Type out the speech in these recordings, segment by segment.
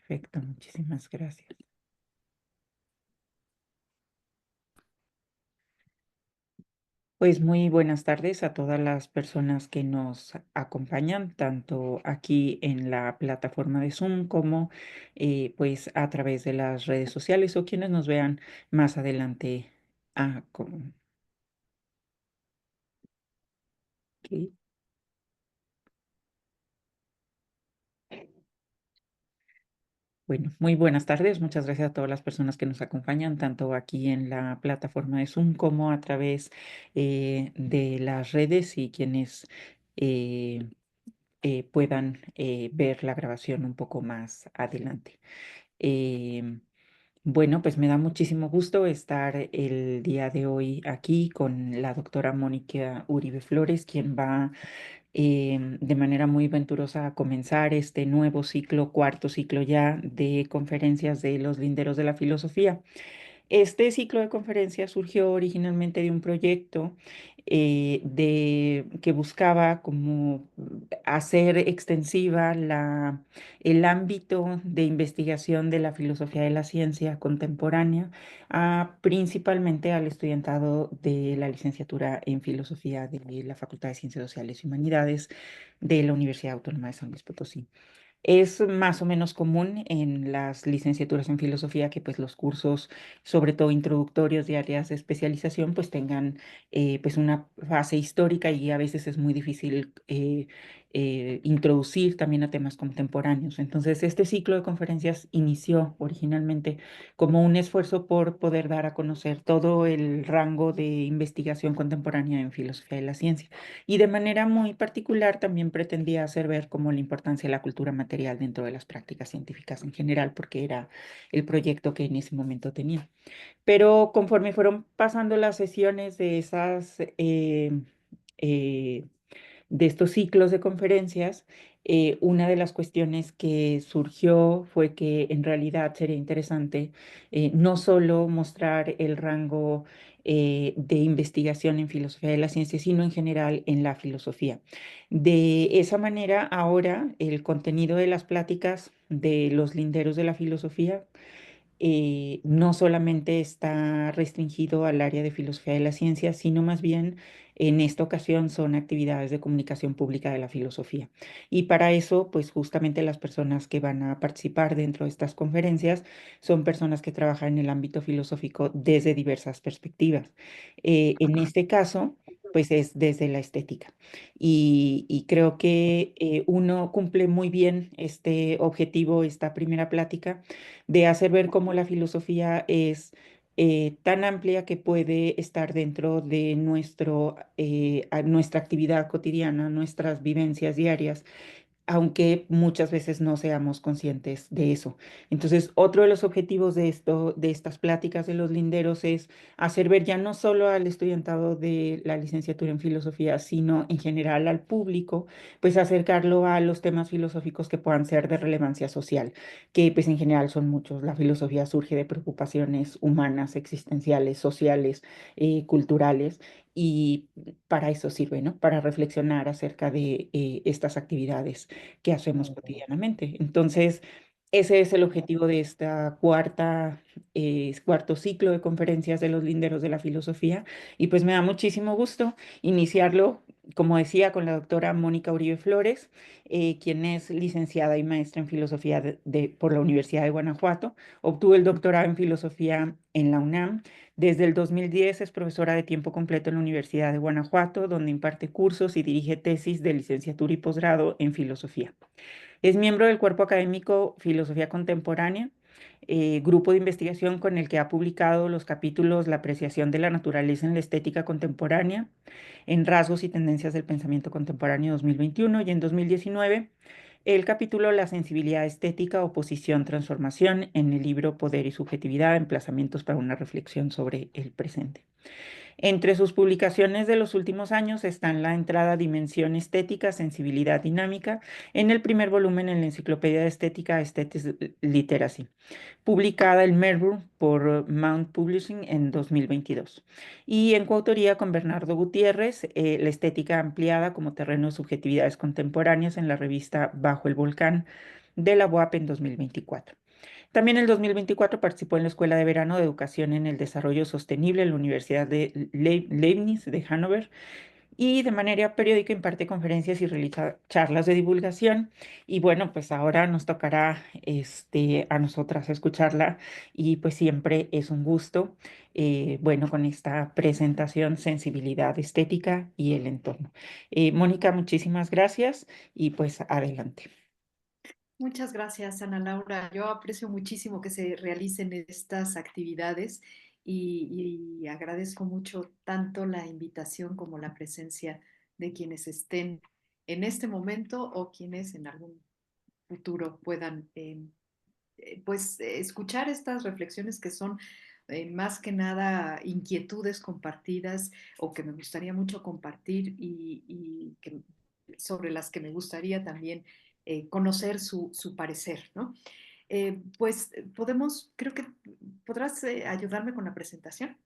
Perfecto, muchísimas gracias. Pues muy buenas tardes a todas las personas que nos acompañan, tanto aquí en la plataforma de Zoom como pues a través de las redes sociales o quienes nos vean más adelante. Ah, ok. Bueno, muy buenas tardes. Muchas gracias a todas las personas que nos acompañan, tanto aquí en la plataforma de Zoom como a través de las redes y quienes eh, puedan ver la grabación un poco más adelante. Em, bueno, pues me da muchísimo gusto estar el día de hoy aquí con la doctora Mónica Uribe Flores, quien va de manera muy venturosa a comenzar este nuevo ciclo, cuarto ciclo ya de conferencias de los linderos de la filosofía. Este ciclo de conferencias surgió originalmente de un proyecto que buscaba como hacer extensiva el ámbito de investigación de la filosofía de la ciencia contemporánea, principalmente al estudiantado de la licenciatura en filosofía de la Facultad de Ciencias Sociales y Humanidades de la Universidad Autónoma de San Luis Potosí. Es más o menos común en las licenciaturas en filosofía que pues los cursos, sobre todo introductorios de áreas de especialización, pues tengan pues una fase histórica y a veces es muy difícil introducir también a temas contemporáneos. Entonces, este ciclo de conferencias inició originalmente como un esfuerzo por poder dar a conocer todo el rango de investigación contemporánea en filosofía de la ciencia. Y de manera muy particular también pretendía hacer ver como la importancia de la cultura material dentro de las prácticas científicas en general, porque era el proyecto que en ese momento tenía. Pero conforme fueron pasando las sesiones de eh, de estos ciclos de conferencias, una de las cuestiones que surgió fue que en realidad sería interesante no solo mostrar el rango de investigación en filosofía de la ciencia, sino en general en la filosofía. De esa manera, ahora el contenido de las pláticas de los linderos de la filosofía no solamente está restringido al área de filosofía de la ciencia, sino más bien en esta ocasión son actividades de comunicación pública de la filosofía. Y para eso, pues justamente las personas que van a participar dentro de estas conferencias son personas que trabajan en el ámbito filosófico desde diversas perspectivas. En este caso, pues es desde la estética. Y creo que uno cumple muy bien este objetivo, esta primera plática de hacer ver cómo la filosofía es tan amplia que puede estar dentro de nuestra actividad cotidiana, nuestras vivencias diarias, aunque muchas veces no seamos conscientes de eso. Entonces, otro de los objetivos de esto, de estas pláticas de los linderos es hacer ver ya no solo al estudiantado de la licenciatura en filosofía, sino en general al público, pues acercarlo a los temas filosóficos que puedan ser de relevancia social, que pues en general son muchos. La filosofía surge de preocupaciones humanas, existenciales, sociales, culturales, y para eso sirve, ¿no? Para reflexionar acerca de estas actividades que hacemos cotidianamente. Entonces, ese es el objetivo de esta cuarto ciclo de conferencias de los linderos de la filosofía. Y pues me da muchísimo gusto iniciarlo, como decía, con la doctora Mónica Uribe Flores, quien es licenciada y maestra en filosofía por la Universidad de Guanajuato. Obtuvo el doctorado en filosofía en la UNAM. Desde el 2010 es profesora de tiempo completo en la Universidad de Guanajuato, donde imparte cursos y dirige tesis de licenciatura y posgrado en filosofía. Es miembro del cuerpo académico Filosofía Contemporánea, grupo de investigación con el que ha publicado los capítulos La apreciación de la naturaleza en la estética contemporánea, en Rasgos y tendencias del pensamiento contemporáneo 2021 y en 2019 el capítulo La sensibilidad estética, oposición, transformación en el libro Poder y subjetividad, emplazamientos para una reflexión sobre el presente. Entre sus publicaciones de los últimos años están la entrada Dimensión Estética, Sensibilidad Dinámica, en el primer volumen en la Enciclopedia de Estética, Aesthetics Literacy, publicada en Melbourne por Mount Publishing en 2022. Y en coautoría con Bernardo Gutiérrez, La estética ampliada como terreno de subjetividades contemporáneas en la revista Bajo el Volcán de la UAP en 2024. También en el 2024 participó en la Escuela de Verano de Educación en el Desarrollo Sostenible en la Universidad de Leibniz de Hannover y de manera periódica imparte conferencias y realiza charlas de divulgación. Y bueno, pues ahora nos tocará a nosotras escucharla y pues siempre es un gusto, bueno, con esta presentación, sensibilidad estética y el entorno. Mónica, muchísimas gracias y pues adelante. Muchas gracias, Ana Laura. Yo aprecio muchísimo que se realicen estas actividades y agradezco mucho tanto la invitación como la presencia de quienes estén en este momento o quienes en algún futuro puedan escuchar estas reflexiones que son más que nada inquietudes compartidas o que me gustaría mucho compartir sobre las que me gustaría también conocer su parecer, ¿no? Creo que podrás ayudarme con la presentación.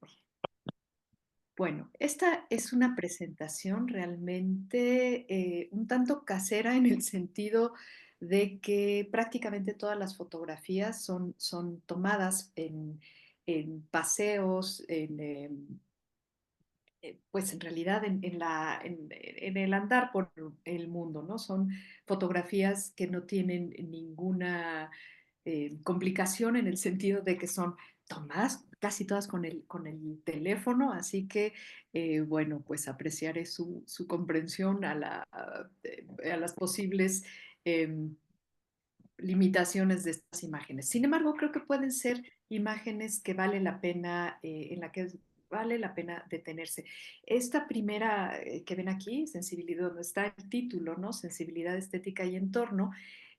Bueno, esta es una presentación realmente un tanto casera en el sentido de que prácticamente todas las fotografías son tomadas en paseos, pues en realidad en el andar por el mundo, ¿no? Son fotografías que no tienen ninguna complicación en el sentido de que son tomadas casi todas con el teléfono, así que, bueno, pues apreciaré su comprensión a las posibles em, limitaciones de estas imágenes. Sin embargo, creo que pueden ser imágenes que vale la pena, en la que vale la pena detenerse. Esta primera que ven aquí, sensibilidad, donde está el título, ¿no? Sensibilidad estética y entorno,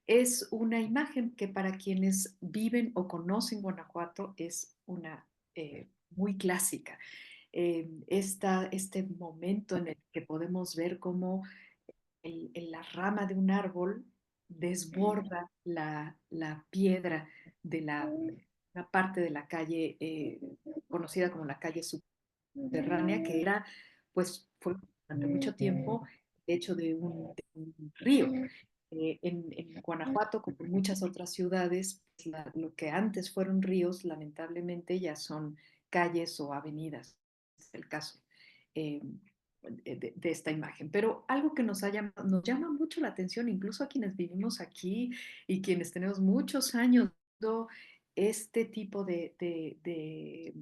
es una imagen que para quienes viven o conocen Guanajuato es una muy clásica. Este momento en el que podemos ver cómo la rama de un árbol desborda la piedra de una parte de la calle conocida como la calle subterránea, que era, pues, fue durante mucho tiempo hecho de un río. En Guanajuato, como en muchas otras ciudades, pues, lo que antes fueron ríos, lamentablemente ya son calles o avenidas, es el caso eh, de esta imagen. Pero algo que nos llama mucho la atención, incluso a quienes vivimos aquí y quienes tenemos muchos años viendo este tipo eh,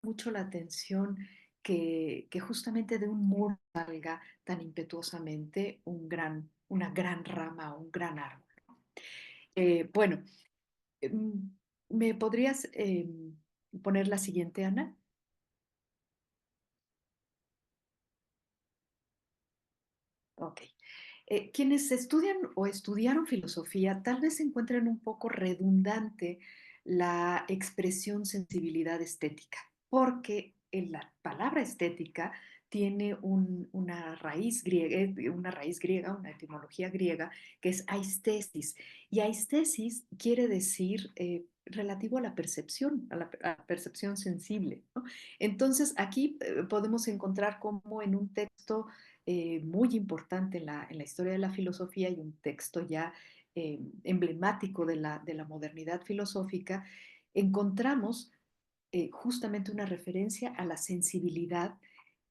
mucho la atención que justamente de un muro salga tan impetuosamente una gran rama o un gran árbol. Bueno, em, ¿me podrías poner la siguiente, Ana? Ok. Quienes estudian o estudiaron filosofía tal vez encuentren un poco redundante la expresión sensibilidad estética, porque en la palabra estética tiene una raíz griega, una etimología griega, que es aistesis. Y aistesis quiere decir relativo a la percepción, a la percepción sensible, ¿no? Entonces, aquí podemos encontrar como en un texto muy importante en la historia de la filosofía y un texto ya emblemático de la modernidad filosófica, encontramos justamente una referencia a la sensibilidad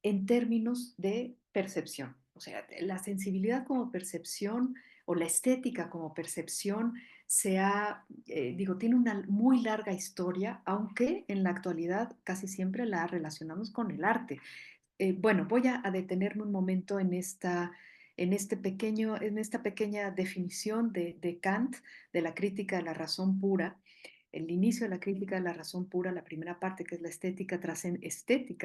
en términos de percepción. O sea, la sensibilidad como percepción o la estética como percepción tiene una muy larga historia, aunque en la actualidad casi siempre la relacionamos con el arte. Bueno, voy a detenerme un momento en esta pequeña definición de Kant de la crítica de la razón pura. El inicio de la crítica de la razón pura, la primera parte, que es la estética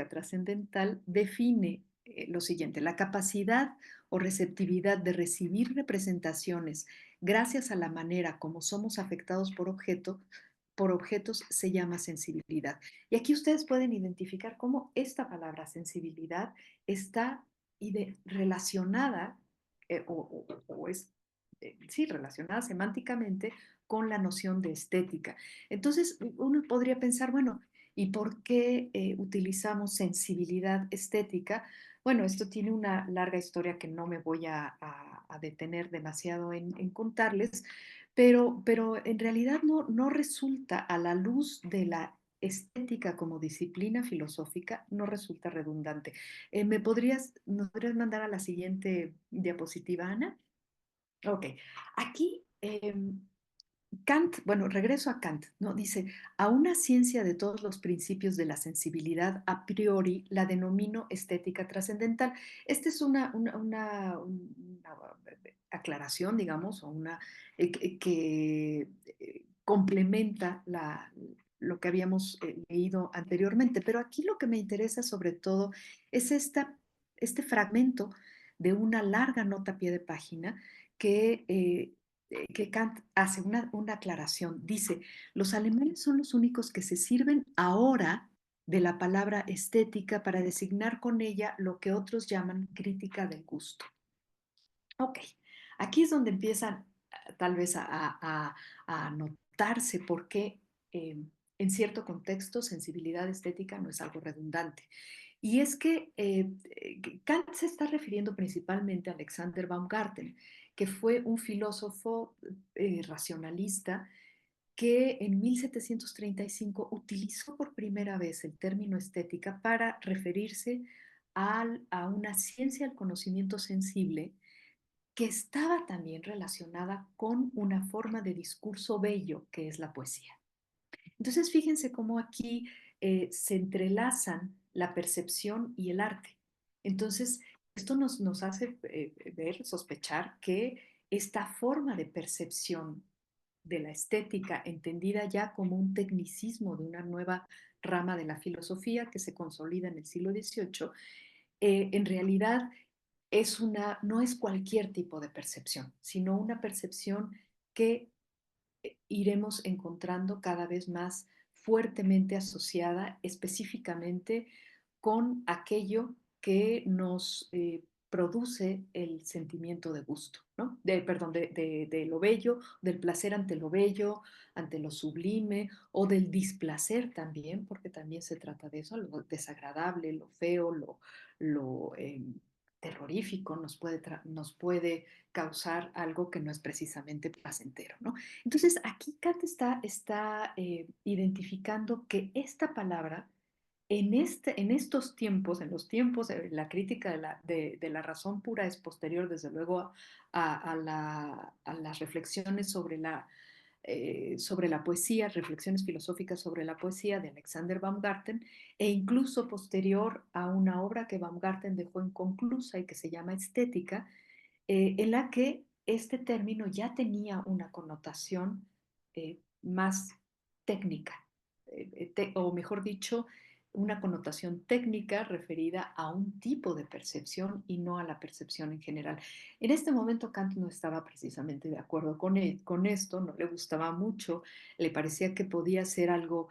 trascendental, define lo siguiente: la capacidad o receptividad de recibir representaciones gracias a la manera como somos afectados por objetos, se llama sensibilidad. Y aquí ustedes pueden identificar cómo esta palabra sensibilidad está relacionada o es, sí, relacionada semánticamente con la noción de estética. Entonces, uno podría pensar, bueno, ¿y por qué utilizamos sensibilidad estética? Bueno, esto tiene una larga historia que no me voy a detener demasiado en contarles, pero en realidad no resulta a la luz de la estética como disciplina filosófica, no resulta redundante. ¿Nos podrías mandar a la siguiente diapositiva, Ana? Ok, aquí Kant, bueno, regreso a Kant, ¿no? Dice, a una ciencia de todos los principios de la sensibilidad a priori la denomino estética trascendental. Esta es una aclaración, digamos, o una que complementa lo que habíamos leído anteriormente. Pero aquí lo que me interesa sobre todo es este fragmento de una larga nota a pie de página que Kant hace una aclaración. Dice, los alemanes son los únicos que se sirven ahora de la palabra estética para designar con ella lo que otros llaman crítica del gusto. Ok, aquí es donde empiezan tal vez a notarse por qué en cierto contexto sensibilidad estética no es algo redundante. Y es que Kant se está refiriendo principalmente a Alexander Baumgarten, que fue un filósofo racionalista que en 1735 utilizó por primera vez el término estética para referirse a una ciencia del conocimiento sensible que estaba también relacionada con una forma de discurso bello que es la poesía. Entonces, fíjense cómo aquí se entrelazan la percepción y el arte. Entonces, esto nos hace ver, sospechar que esta forma de percepción de la estética, entendida ya como un tecnicismo de una nueva rama de la filosofía que se consolida en el siglo XVIII, en realidad no es cualquier tipo de percepción, sino una percepción que iremos encontrando cada vez más fuertemente asociada específicamente con aquello que nos produce el sentimiento de gusto, ¿no? Perdón, de lo bello, del placer ante lo bello, ante lo sublime, o del displacer también, porque también se trata de eso, lo desagradable, lo feo, lo terrorífico, nos puede causar algo que no es precisamente placentero, ¿no? Entonces, aquí Kant está identificando que esta palabra, en estos tiempos, en los tiempos de la crítica de la razón pura es posterior, desde luego, a las reflexiones sobre la poesía, reflexiones filosóficas sobre la poesía de Alexander Baumgarten, e incluso posterior a una obra que Baumgarten dejó inconclusa y que se llama Estética, en la que este término ya tenía una connotación más técnica, o mejor dicho, una connotación técnica referida a un tipo de percepción y no a la percepción en general. En este momento Kant no estaba precisamente de acuerdo con esto, no le gustaba mucho, le parecía que podía ser algo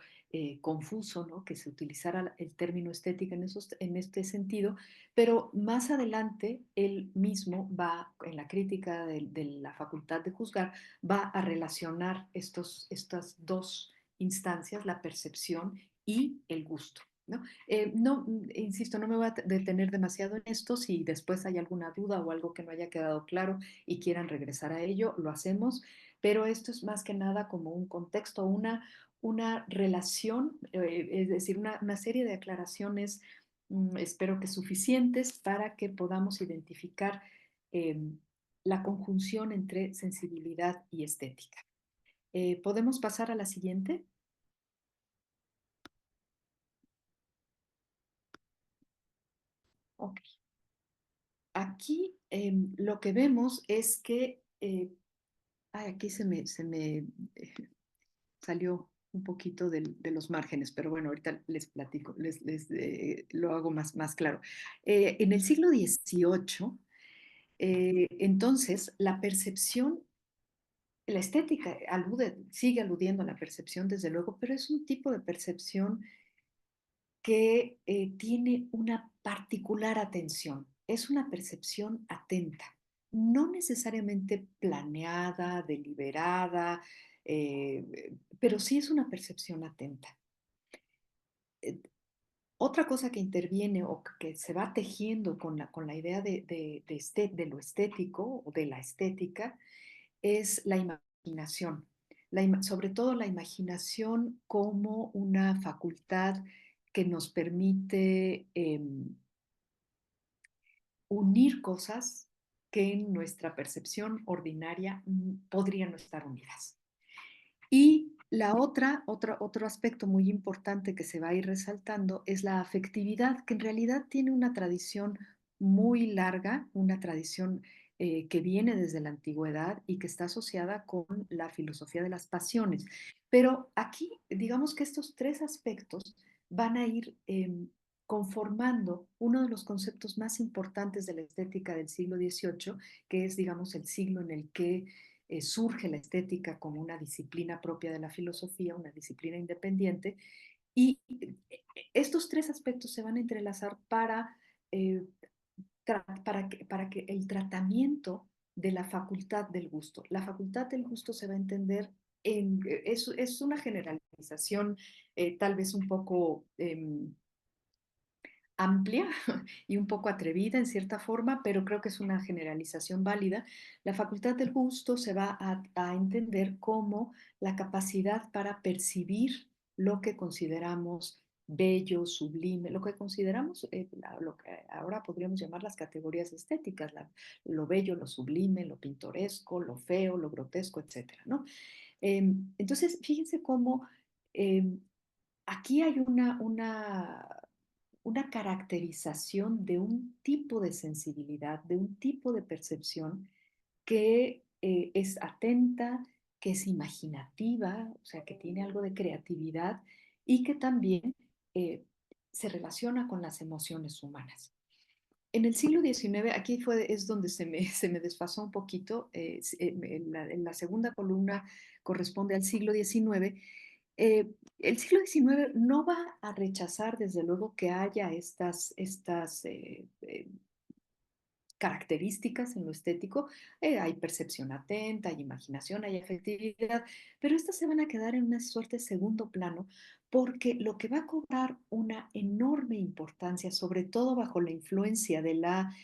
confuso, ¿no? Que se utilizara el término estética en este sentido, pero más adelante él mismo va, en la crítica de la facultad de juzgar, va a relacionar estas dos instancias, la percepción y el gusto. ¿No? No, insisto, no me voy a detener demasiado en esto. Si después hay alguna duda o algo que no haya quedado claro y quieran regresar a ello, lo hacemos. Pero esto es más que nada como un contexto, una relación, es decir, una serie de aclaraciones, espero que suficientes para que podamos identificar eh, la conjunción entre sensibilidad y estética. ¿Podemos pasar a la siguiente? Ok. Aquí lo que vemos es que, aquí se me salió un poquito de los márgenes, pero bueno, ahorita les platico, lo hago más claro. En el siglo XVIII, entonces, la percepción La estética sigue aludiendo a la percepción, desde luego, pero es un tipo de percepción que tiene una particular atención. Es una percepción atenta, no necesariamente planeada, deliberada, pero sí es una percepción atenta. Eh, Otra cosa que interviene o que se va tejiendo con la idea de lo estético o de la estética es la imaginación. Sobre todo la imaginación como una facultad que nos permite unir cosas que en nuestra percepción ordinaria podrían no estar unidas. Y otro aspecto muy importante que se va a ir resaltando es la afectividad, que en realidad tiene una tradición muy larga, una tradición que viene desde la antigüedad y que está asociada con la filosofía de las pasiones. Pero aquí, digamos que estos tres aspectos van a ir conformando uno de los conceptos más importantes de la estética del siglo XVIII, que es, digamos, el siglo en el que surge la estética como una disciplina propia de la filosofía, una disciplina independiente, y estos tres aspectos se van a entrelazar eh, para que el tratamiento de la facultad del gusto. La facultad del gusto se va a entender es una generalización tal vez un poco amplia y un poco atrevida en cierta forma, pero creo que es una generalización válida. La facultad del gusto se va a entender como la capacidad para percibir lo que consideramos bello, sublime, lo que consideramos, lo que ahora podríamos llamar las categorías estéticas, lo bello, lo sublime, lo pintoresco, lo feo, lo grotesco, etcétera, ¿no? Entonces, fíjense cómo eh, aquí hay una caracterización de un tipo de sensibilidad, de un tipo de percepción que es atenta, que es imaginativa, o sea, que tiene algo de creatividad y que también eh, se relaciona con las emociones humanas. En el siglo XIX, es donde se me desfasó un poquito, en la segunda columna corresponde al siglo XIX. El siglo XIX no va a rechazar, desde luego, que haya estas características en lo estético. Hay percepción atenta, hay imaginación, hay afectividad, pero estas se van a quedar en una suerte de segundo plano porque lo que va a cobrar una enorme importancia, sobre todo bajo la influencia de la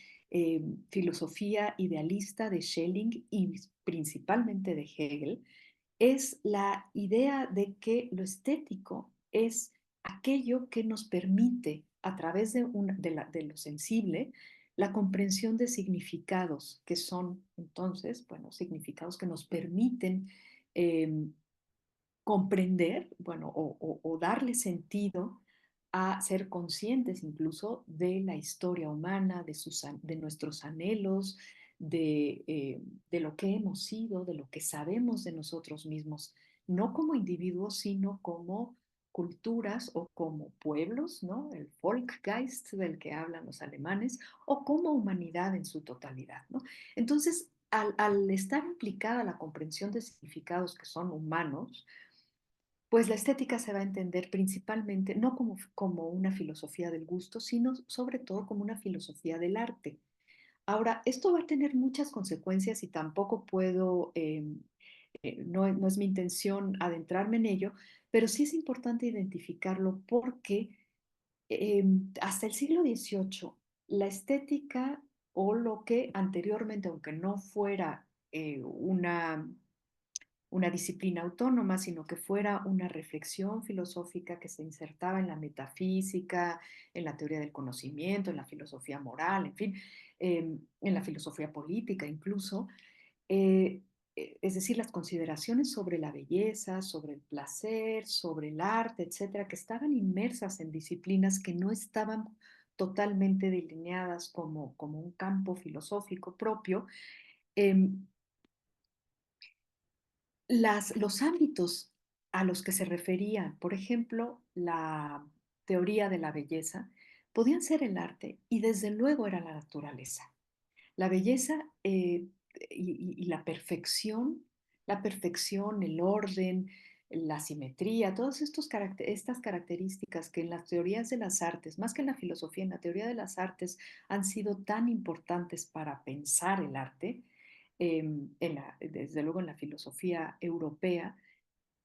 filosofía idealista de Schelling y principalmente de Hegel, es la idea de que lo estético es aquello que nos permite, a través de lo sensible, la comprensión de significados, que son entonces, bueno, significados que nos permiten eh, comprender, bueno, o darle sentido a ser conscientes incluso de la historia humana, de nuestros anhelos, de lo que hemos sido, de lo que sabemos de nosotros mismos, no como individuos, sino como culturas o como pueblos, ¿no? El Volkgeist del que hablan los alemanes, o como humanidad en su totalidad, ¿no? Entonces, al estar implicada la comprensión de significados que son humanos, pues la estética se va a entender principalmente no como una filosofía del gusto, sino sobre todo como una filosofía del arte. Ahora, esto va a tener muchas consecuencias y tampoco puedo, no es mi intención adentrarme en ello, pero sí es importante identificarlo porque hasta el siglo XVIII la estética o lo que anteriormente, aunque no fuera una disciplina autónoma, sino que fuera una reflexión filosófica que se insertaba en la metafísica, en la teoría del conocimiento, en la filosofía moral, en fin, en la filosofía política incluso. eh, es decir, las consideraciones sobre la belleza, sobre el placer, sobre el arte, etcétera, que estaban inmersas en disciplinas que no estaban totalmente delineadas como un campo filosófico propio, eh, los ámbitos a los que se referían, por ejemplo, la teoría de la belleza, podían ser el arte y desde luego era la naturaleza. La belleza y la perfección la perfección, el orden, la simetría, todas estas características que en las teorías de las artes, más que en la filosofía, en la teoría de las artes, han sido tan importantes para pensar el arte, desde luego en la filosofía europea,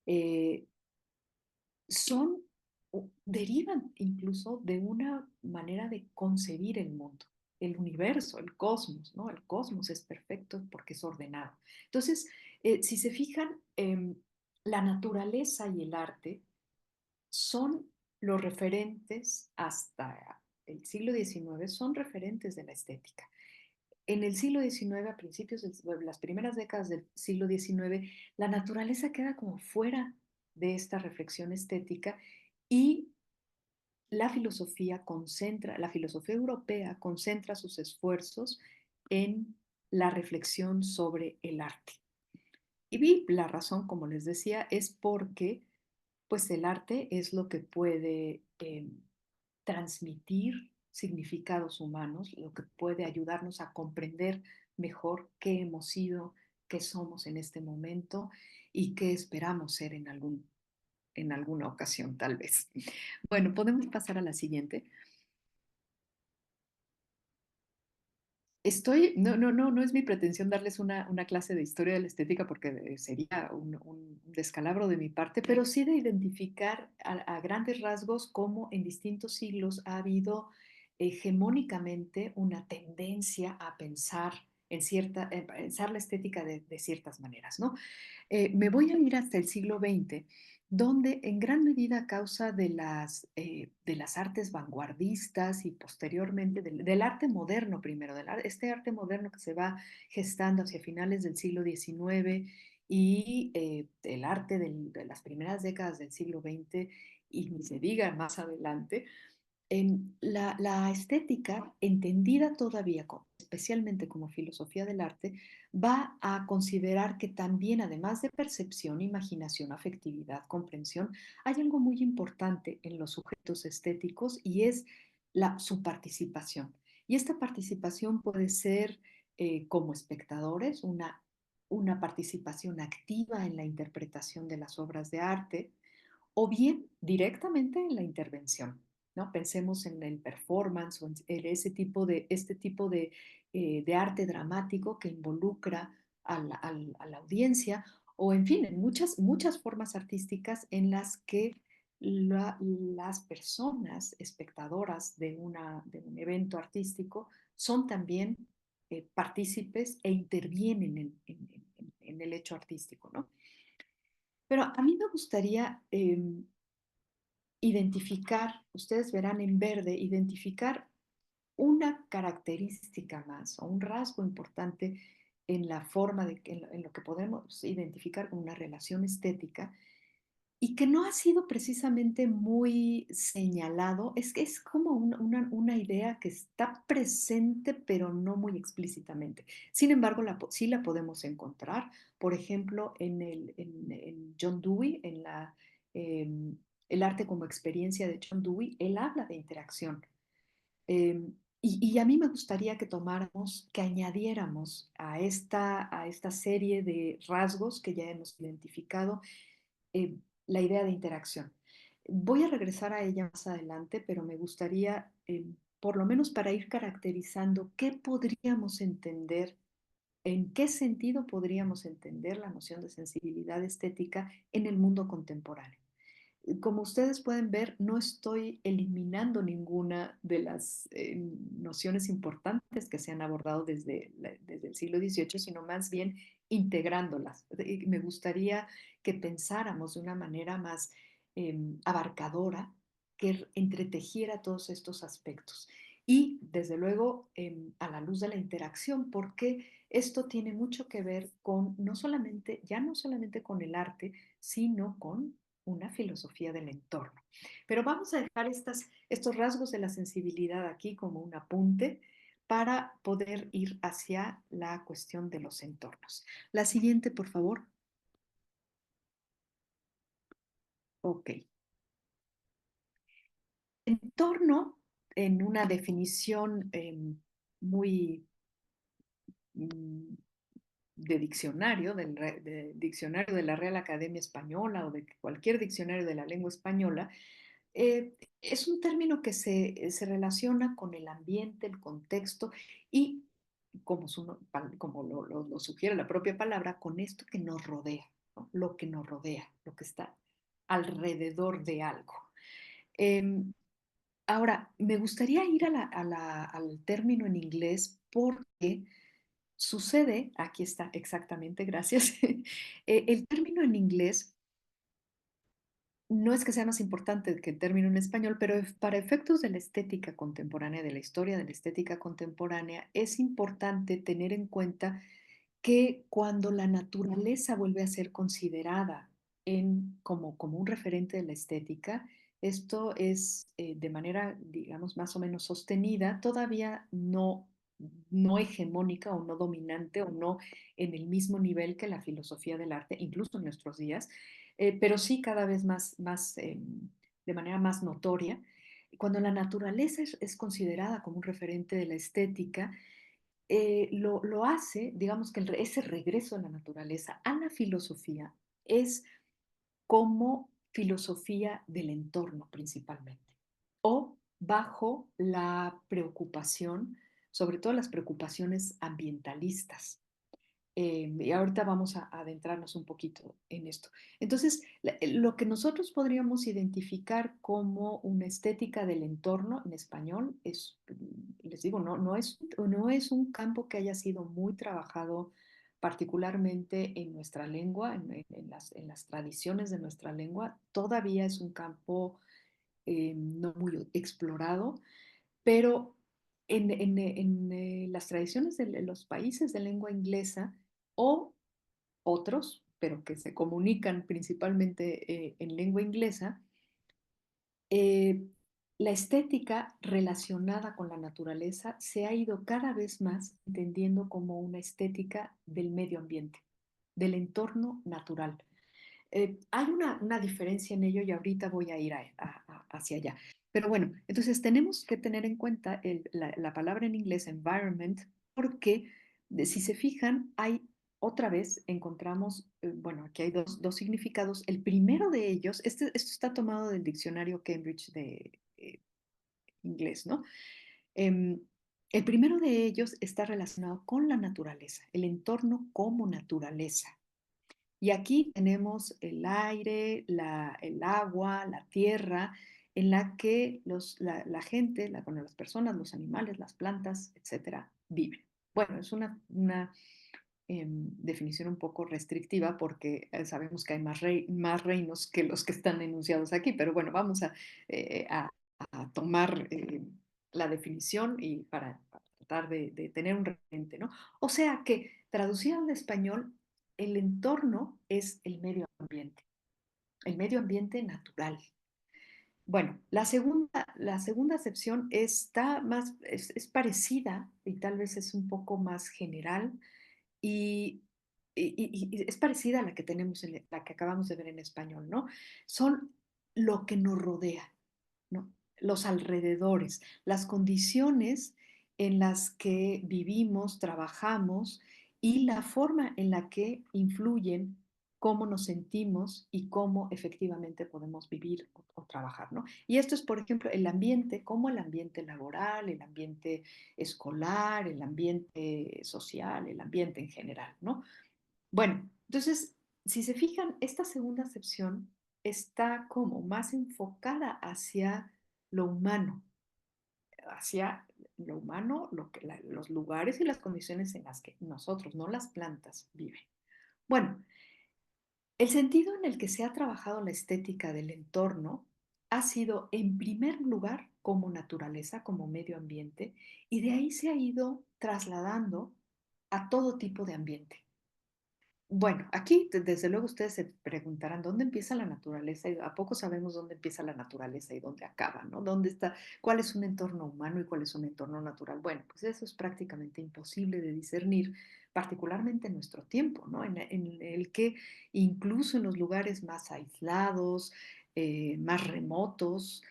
eh, son o derivan incluso de una manera de concebir el mundo, el universo, el cosmos, ¿no? El cosmos es perfecto porque es ordenado. Entonces, si se fijan, la naturaleza y el arte son los referentes hasta el siglo XIX, son referentes de la estética. En el siglo XIX, a principios de las primeras décadas del siglo XIX, la naturaleza queda como fuera de esta reflexión estética y la filosofía europea concentra sus esfuerzos en la reflexión sobre el arte. Y la razón, como les decía, es porque pues el arte es lo que puede transmitir significados humanos, lo que puede ayudarnos a comprender mejor qué hemos sido, qué somos en este momento y qué esperamos ser en alguna ocasión, tal vez. Bueno, podemos pasar a la siguiente. No es mi pretensión darles una clase de historia de la estética porque sería un descalabro de mi parte, pero sí de identificar a grandes rasgos cómo en distintos siglos ha habido hegemónicamente una tendencia a pensar pensar la estética de ciertas maneras, ¿no? Me voy a ir hasta el siglo XX, donde en gran medida a causa de las artes vanguardistas y posteriormente del arte moderno primero, este arte moderno que se va gestando hacia finales del siglo XIX y el arte de las primeras décadas del siglo XX y ni se diga más adelante, la estética, entendida todavía especialmente como filosofía del arte, va a considerar que también, además de percepción, imaginación, afectividad, comprensión, hay algo muy importante en los sujetos estéticos y es su participación. Y esta participación puede ser como espectadores, una participación activa en la interpretación de las obras de arte, o bien directamente en la intervención, ¿no? Pensemos en el performance o en este tipo de arte dramático que involucra a la audiencia, o en fin, en muchas formas artísticas en las que las personas espectadoras de un evento artístico son también partícipes e intervienen en el hecho artístico, ¿no? Pero a mí me gustaría identificar, ustedes verán en verde, identificar una característica más o un rasgo importante en la forma en lo que podemos identificar como una relación estética y que no ha sido precisamente muy señalado, es que es como una idea que está presente pero no muy explícitamente. Sin embargo, sí la podemos encontrar, por ejemplo, en John Dewey, eh, el arte como experiencia de John Dewey, él habla de interacción. Y a mí me gustaría que tomáramos, que añadiéramos a esta serie de rasgos que ya hemos identificado, eh, la idea de interacción. Voy a regresar a ella más adelante, pero me gustaría, por lo menos para ir caracterizando qué podríamos entender, en qué sentido podríamos entender la noción de sensibilidad estética en el mundo contemporáneo. Como ustedes pueden ver, no estoy eliminando ninguna de las nociones importantes que se han abordado desde el siglo XVIII, sino más bien integrándolas. Me gustaría que pensáramos de una manera más abarcadora, que entretejiera todos estos aspectos. Y desde luego, a la luz de la interacción, porque esto tiene mucho que ver con ya no solamente con el arte, sino con una filosofía del entorno. Pero vamos a dejar estos rasgos de la sensibilidad aquí como un apunte para poder ir hacia la cuestión de los entornos. La siguiente, por favor. Ok. Entorno, en una definición muy mm, de diccionario, de diccionario de la Real Academia Española o de cualquier diccionario de la lengua española, es un término que se relaciona con el ambiente, el contexto y, como lo sugiere la propia palabra, con esto que nos rodea, ¿no? Lo que nos rodea, lo que está alrededor de algo. Em, Ahora, me gustaría ir al término en inglés porque sucede, aquí está exactamente, gracias, el término en inglés no es que sea más importante que el término en español, pero para efectos de la estética contemporánea, de la historia de la estética contemporánea, es importante tener en cuenta que cuando la naturaleza vuelve a ser considerada como un referente de la estética, esto es de manera, digamos, más o menos sostenida, todavía no hegemónica o no dominante o no en el mismo nivel que la filosofía del arte, incluso en nuestros días, pero sí cada vez de manera más notoria. Cuando la naturaleza es considerada como un referente de la estética, lo hace, digamos que ese regreso a la naturaleza, a la filosofía, es como filosofía del entorno principalmente, o bajo la preocupación, sobre todo las preocupaciones ambientalistas. Y ahorita vamos a adentrarnos un poquito en esto. Entonces, lo que nosotros podríamos identificar como una estética del entorno en español es, les digo, no es un campo que haya sido muy trabajado particularmente en nuestra lengua, en las tradiciones de nuestra lengua. Todavía es un campo no muy explorado, pero en las tradiciones de los países de lengua inglesa o otros, pero que se comunican principalmente en lengua inglesa, eh, la estética relacionada con la naturaleza se ha ido cada vez más entendiendo como una estética del medio ambiente, del entorno natural. Hay una diferencia en ello y ahorita voy a ir hacia allá. Pero bueno, entonces tenemos que tener en cuenta la palabra en inglés environment porque si se fijan, hay otra vez encontramos, bueno, aquí hay dos significados. El primero de ellos, esto está tomado del diccionario Cambridge de inglés, ¿no? Em, el primero de ellos está relacionado con la naturaleza, el entorno como naturaleza. Y aquí tenemos el aire, el agua, la tierra, en la que la gente, bueno, las personas, los animales, las plantas, etcétera, viven. Bueno, es una definición un poco restrictiva porque sabemos que hay más reinos que los que están enunciados aquí, pero bueno, vamos eh, a, a tomar la definición y para tratar de tener un referente, ¿no? O sea que, traducido al español, el entorno es el medio ambiente natural. Bueno, la segunda acepción es parecida y tal vez es un poco más general y, y es parecida a la que tenemos, la que acabamos de ver en español, ¿no? Son lo que nos rodea, ¿no? Los alrededores, las condiciones en las que vivimos, trabajamos y la forma en la que influyen cómo nos sentimos y cómo efectivamente podemos vivir o trabajar, ¿no? Y esto es, por ejemplo, el ambiente, como el ambiente laboral, el ambiente escolar, el ambiente social, el ambiente en general, ¿no? Bueno, entonces, si se fijan, esta segunda acepción está como más enfocada hacia lo humano, los lugares y las condiciones en las que nosotros, no las plantas, viven. Bueno, el sentido en el que se ha trabajado la estética del entorno ha sido, en primer lugar, como naturaleza, como medio ambiente, y de ahí se ha ido trasladando a todo tipo de ambiente. Bueno, aquí desde luego ustedes se preguntarán dónde empieza la naturaleza y a poco sabemos dónde empieza la naturaleza y dónde acaba, ¿no? ¿Dónde está, cuál es un entorno humano y cuál es un entorno natural? Bueno, pues eso es prácticamente imposible de discernir, particularmente en nuestro tiempo, ¿no? En el que incluso en los lugares más aislados, más remotos,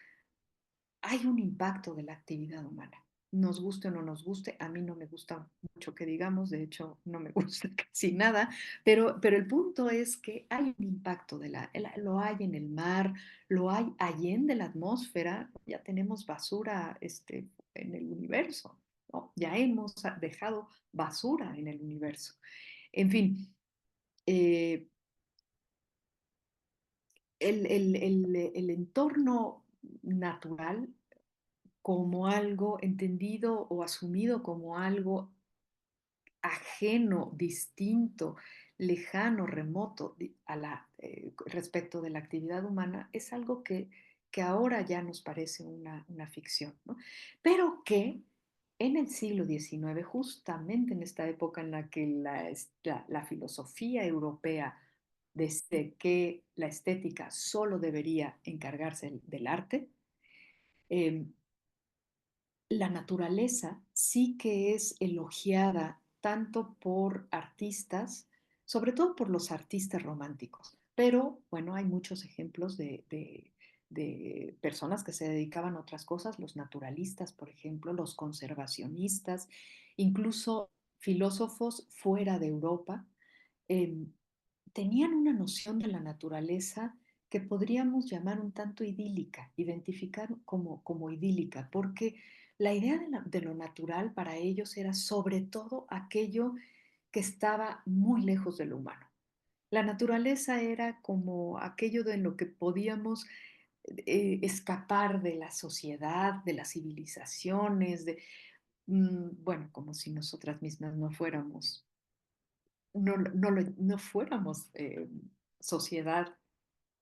hay un impacto de la actividad humana. nos guste o no nos guste, a mí no me gusta mucho que digamos, de hecho no me gusta casi nada, pero el punto es que hay un impacto lo hay en el mar, lo hay allende la atmósfera, ya tenemos basura en el universo, ¿no? Ya hemos dejado basura en el universo. En fin, eh, el entorno natural como algo entendido o asumido como algo ajeno, distinto, lejano, remoto respecto de la actividad humana, es algo que ahora ya nos parece una ficción, ¿no? Pero que en el siglo XIX, justamente en esta época en la que la filosofía europea desde que la estética solo debería encargarse del arte, eh, la naturaleza sí que es elogiada tanto por artistas, sobre todo por los artistas románticos, pero bueno, hay muchos ejemplos de personas que se dedicaban a otras cosas, los naturalistas, por ejemplo, los conservacionistas, incluso filósofos fuera de Europa, eh, tenían una noción de la naturaleza que podríamos llamar un tanto idílica, identificar como idílica, porque la idea de lo natural para ellos era sobre todo aquello que estaba muy lejos de lo humano. La naturaleza era como aquello de lo que podíamos escapar de la sociedad, de las civilizaciones, bueno, como si nosotras mismas no fuéramos sociedad,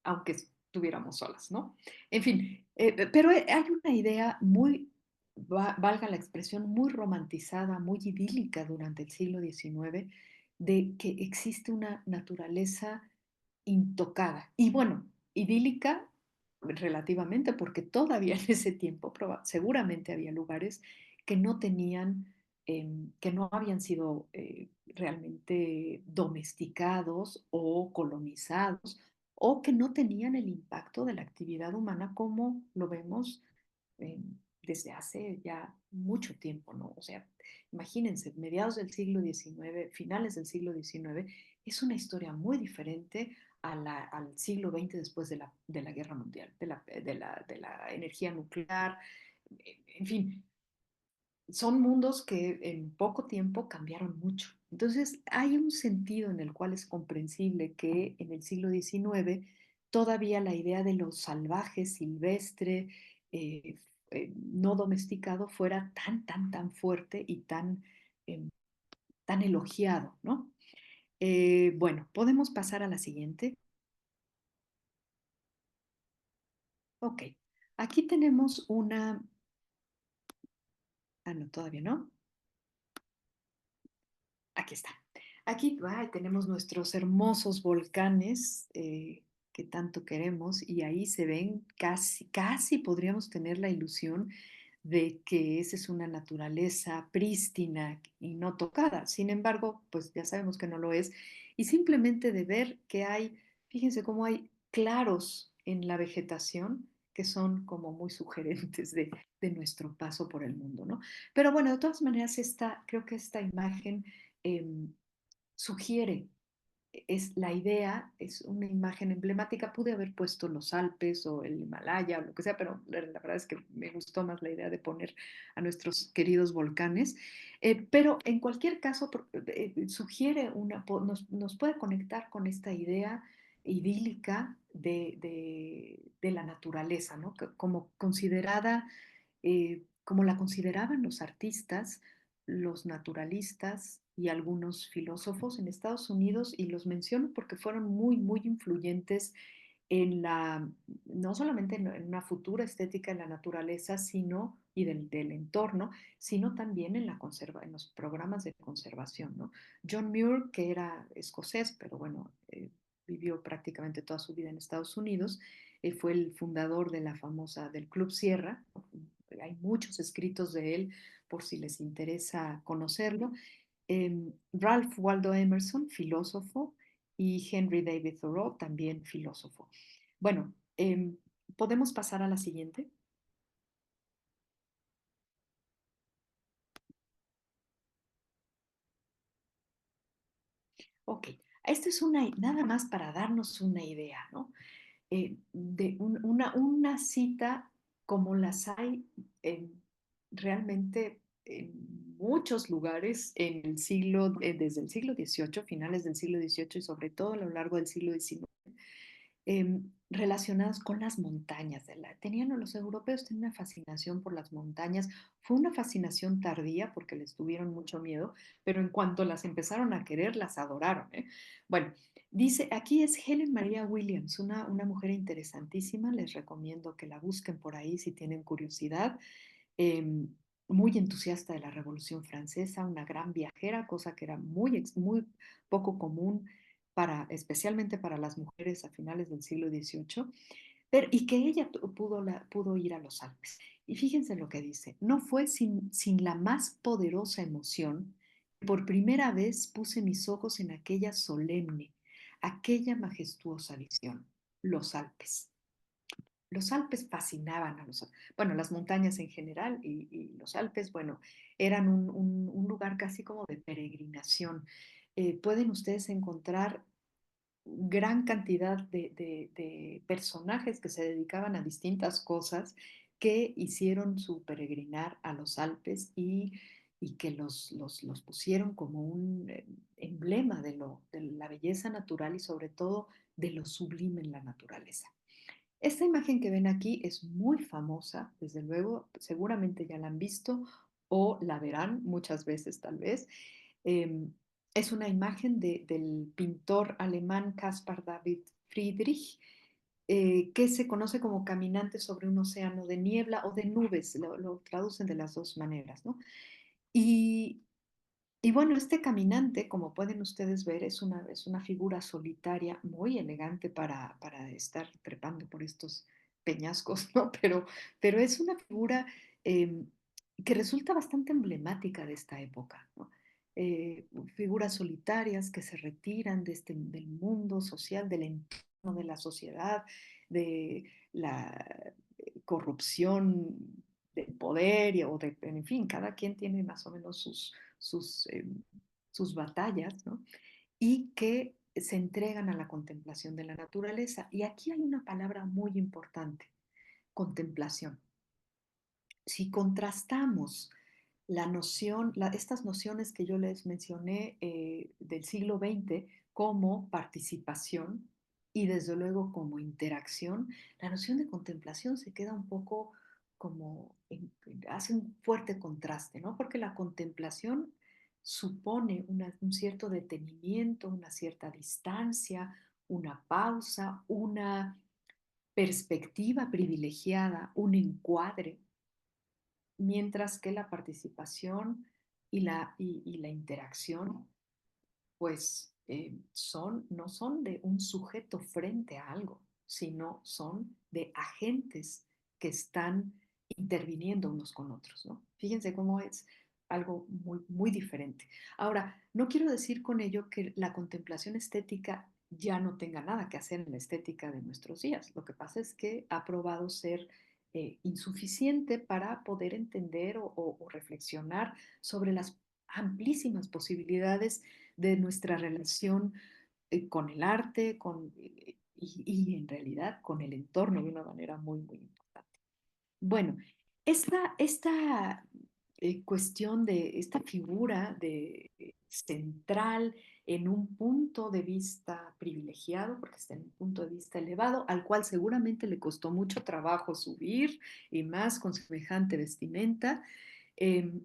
aunque estuviéramos solas, ¿no? En fin, pero hay una idea muy, valga la expresión, muy romantizada, muy idílica durante el siglo XIX, de que existe una naturaleza intocada. Y bueno, idílica relativamente, porque todavía en ese tiempo seguramente había lugares que no tenían, que no habían sido realmente domesticados o colonizados, o que no tenían el impacto de la actividad humana como lo vemos desde hace ya mucho tiempo, ¿no? O sea, imagínense, mediados del siglo XIX, finales del siglo XIX, es una historia muy diferente al siglo XX después de la guerra mundial, de la energía nuclear, en fin, son mundos que en poco tiempo cambiaron mucho. Entonces, hay un sentido en el cual es comprensible que en el siglo XIX todavía la idea de lo salvaje, silvestre, eh, no domesticado fuera tan fuerte y eh, tan elogiado, ¿no? Bueno, podemos pasar a la siguiente. Ok, aquí tenemos no, todavía no. Aquí está. Aquí tenemos nuestros hermosos volcanes que tanto queremos y ahí se ven casi podríamos tener la ilusión de que esa es una naturaleza prístina y no tocada. Sin embargo, pues ya sabemos que no lo es. Y simplemente de ver que fíjense cómo hay claros en la vegetación que son como muy sugerentes de nuestro paso por el mundo, ¿no? Pero bueno, de todas maneras, creo que esta imagen eh, sugiere, es la idea, es una imagen emblemática. Pude haber puesto los Alpes o el Himalaya o lo que sea, pero la verdad es que me gustó más la idea de poner a nuestros queridos volcanes. Pero en cualquier caso, sugiere nos puede conectar con esta idea idílica de la naturaleza, ¿no? Como considerada, como la consideraban los artistas, los naturalistas y algunos filósofos en Estados Unidos, y los menciono porque fueron muy influyentes no solamente en una futura estética de la naturaleza, y del entorno, sino también en los programas de conservación, ¿no? John Muir, que era escocés, pero bueno, vivió prácticamente toda su vida en Estados Unidos, fue el fundador del Club Sierra. Hay muchos escritos de él por si les interesa conocerlo. Ralph Waldo Emerson, filósofo, y Henry David Thoreau, también filósofo. Bueno, podemos pasar a la siguiente. Ok, esto es nada más para darnos una idea, ¿no? De una cita como las hay realmente en muchos lugares desde el siglo XVIII, finales del siglo XVIII y sobre todo a lo largo del siglo XIX, relacionadas con las montañas. Los europeos tenían una fascinación por las montañas. Fue una fascinación tardía porque les tuvieron mucho miedo, pero en cuanto las empezaron a querer, las adoraron, ¿eh? Bueno, dice, aquí es Helen Maria Williams, una mujer interesantísima. Les recomiendo que la busquen por ahí si tienen curiosidad. eh, Muy entusiasta de la Revolución Francesa, una gran viajera, cosa que era muy poco común especialmente para las mujeres a finales del siglo XVIII, y que ella pudo ir a los Alpes. Y fíjense lo que dice, no fue sin la más poderosa emoción que por primera vez puse mis ojos en aquella solemne, aquella majestuosa visión, los Alpes. Los Alpes fascinaban bueno, las montañas en general y los Alpes, bueno, eran un lugar casi como de peregrinación. Pueden ustedes encontrar gran cantidad de personajes que se dedicaban a distintas cosas que hicieron su peregrinar a los Alpes y que los pusieron como un emblema de la belleza natural y sobre todo de lo sublime en la naturaleza. Esta imagen que ven aquí es muy famosa, desde luego, seguramente ya la han visto o la verán muchas veces tal vez. Eh, es una imagen del pintor alemán Caspar David Friedrich, que se conoce como Caminante sobre un océano de niebla o de nubes, lo traducen de las dos maneras, ¿no? Y y bueno, este caminante, como pueden ustedes ver, es una figura solitaria muy elegante para estar trepando por estos peñascos, ¿no? Pero es una figura eh, que resulta bastante emblemática de esta época, ¿no? Figuras solitarias que se retiran del mundo social, del entorno de la sociedad, de la corrupción del poder, en fin, cada quien tiene más o menos sus batallas, ¿no? Y que se entregan a la contemplación de la naturaleza. Y aquí hay una palabra muy importante, contemplación. Si contrastamos estas nociones que yo les mencioné del siglo XX como participación y desde luego como interacción, la noción de contemplación se queda un poco hace un fuerte contraste, ¿no? Porque la contemplación supone un cierto detenimiento, una cierta distancia, una pausa, una perspectiva privilegiada, un encuadre, mientras que la participación y la interacción, pues no son de un sujeto frente a algo, sino son de agentes que están interviniendo unos con otros, ¿no? Fíjense cómo es algo muy, muy diferente. Ahora, no quiero decir con ello que la contemplación estética ya no tenga nada que hacer en la estética de nuestros días. Lo que pasa es que ha probado ser insuficiente para poder entender o reflexionar sobre las amplísimas posibilidades de nuestra relación con el arte y en realidad con el entorno de una manera muy, muy importante. Bueno, esta cuestión de esta figura central en un punto de vista privilegiado, porque está en un punto de vista elevado, al cual seguramente le costó mucho trabajo subir y más con semejante vestimenta, eh,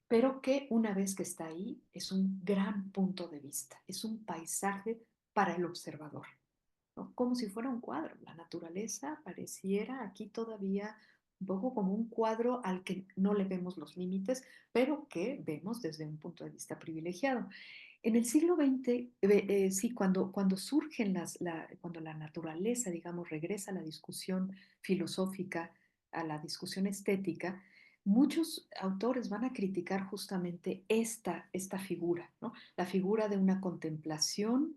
pero que una vez que está ahí es un gran punto de vista, es un paisaje para el observador, ¿no? Como si fuera un cuadro. La naturaleza pareciera aquí todavía un poco como un cuadro al que no le vemos los límites, pero que vemos desde un punto de vista privilegiado. En el siglo XX, sí, cuando surgen cuando la naturaleza, digamos, regresa a la discusión filosófica, a la discusión estética, muchos autores van a criticar justamente esta figura, ¿no? La figura de una contemplación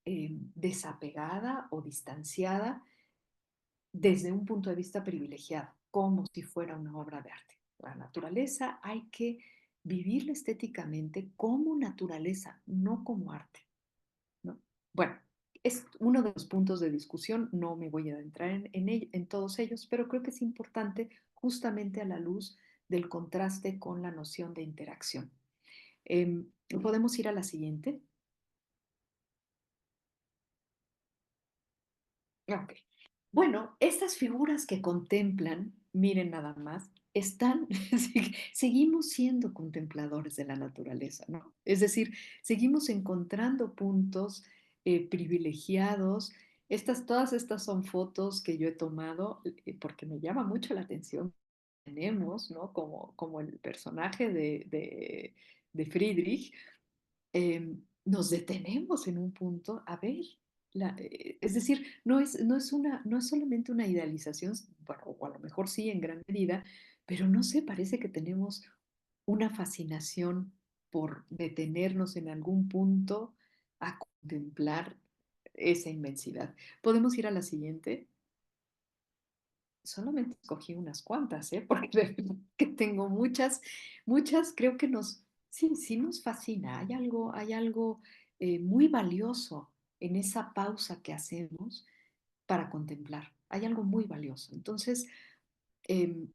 desapegada o distanciada desde un punto de vista privilegiado, como si fuera una obra de arte. La naturaleza hay que vivirla estéticamente como naturaleza, no como arte. Bueno, es uno de los puntos de discusión, no me voy a adentrar en todos ellos, pero creo que es importante justamente a la luz del contraste con la noción de interacción. ¿Podemos ir a la siguiente? Ok. Bueno, estas figuras que contemplan, miren nada más, están, seguimos siendo contempladores de la naturaleza, ¿no? Es decir, seguimos encontrando puntos privilegiados. Todas estas son fotos que yo he tomado porque me llama mucho la atención. Tenemos, ¿no? Como el personaje de Friedrich, nos detenemos en un punto a ver. Es decir, no es solamente una idealización, bueno, o a lo mejor sí en gran medida, pero no sé, parece que tenemos una fascinación por detenernos en algún punto a contemplar esa inmensidad. ¿Podemos ir a la siguiente? Solamente escogí unas cuantas, ¿eh? Porque de verdad que tengo muchas, muchas, creo que sí nos fascina. Hay algo muy valioso en esa pausa que hacemos para contemplar. Hay algo muy valioso. Entonces, em,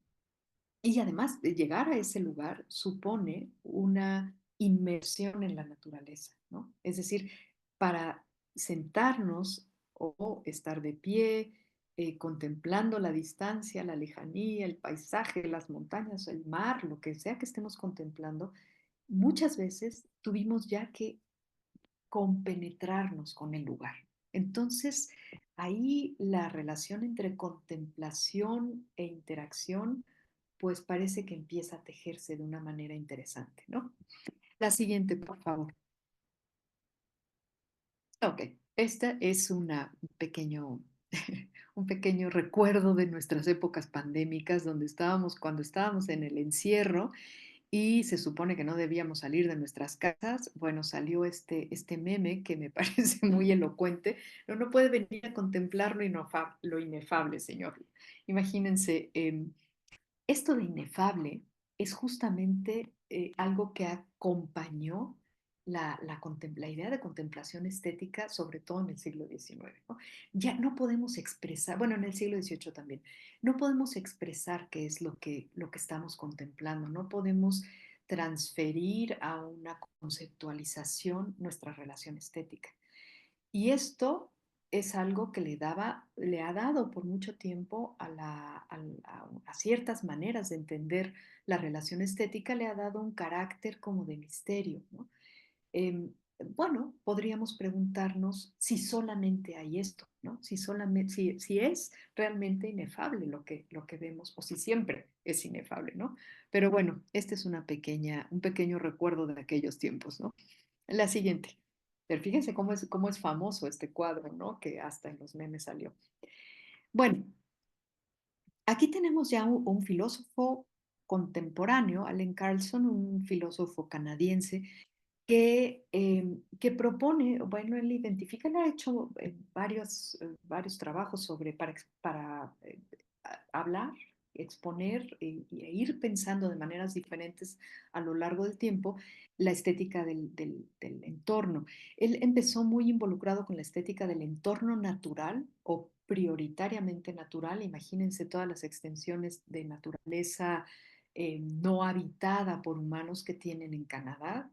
y además de llegar a ese lugar supone una inmersión en la naturaleza, ¿no? Es decir, para sentarnos o estar de pie, contemplando la distancia, la lejanía, el paisaje, las montañas, el mar, lo que sea que estemos contemplando, muchas veces tuvimos ya que compenetrarnos con el lugar. Entonces, ahí la relación entre contemplación e interacción, pues parece que empieza a tejerse de una manera interesante, ¿no? La siguiente, por favor. Ok, esta es un pequeño, un pequeño recuerdo de nuestras épocas pandémicas, donde estábamos, cuando estábamos en el encierro y se supone que no debíamos salir de nuestras casas. Bueno, salió este meme que me parece muy elocuente. No puede venir a contemplar lo inefable, señor. Imagínense, esto de inefable es justamente algo que acompañó la idea de contemplación estética, sobre todo en el siglo XIX, ¿no? Ya no podemos expresar, bueno, en el siglo XVIII también, no podemos expresar qué es lo que estamos contemplando, no podemos transferir a una conceptualización nuestra relación estética. Y esto es algo que le ha dado por mucho tiempo a ciertas maneras de entender la relación estética, le ha dado un carácter como de misterio, ¿no? Em, bueno, podríamos preguntarnos si solamente hay esto, ¿no? Si es realmente inefable lo que vemos, o si siempre es inefable, ¿no? Pero bueno, este es un pequeño recuerdo de aquellos tiempos, ¿no? La siguiente. Pero fíjense cómo es famoso este cuadro, ¿no? Que hasta en los memes salió. Bueno, aquí tenemos ya un filósofo contemporáneo, Allen Carlson, un filósofo canadiense, que propone, bueno, él identifica, él ha hecho varios trabajos para hablar, exponer e ir pensando de maneras diferentes a lo largo del tiempo la estética del entorno. Él empezó muy involucrado con la estética del entorno natural o prioritariamente natural. Imagínense todas las extensiones de naturaleza no habitada por humanos que tienen en Canadá,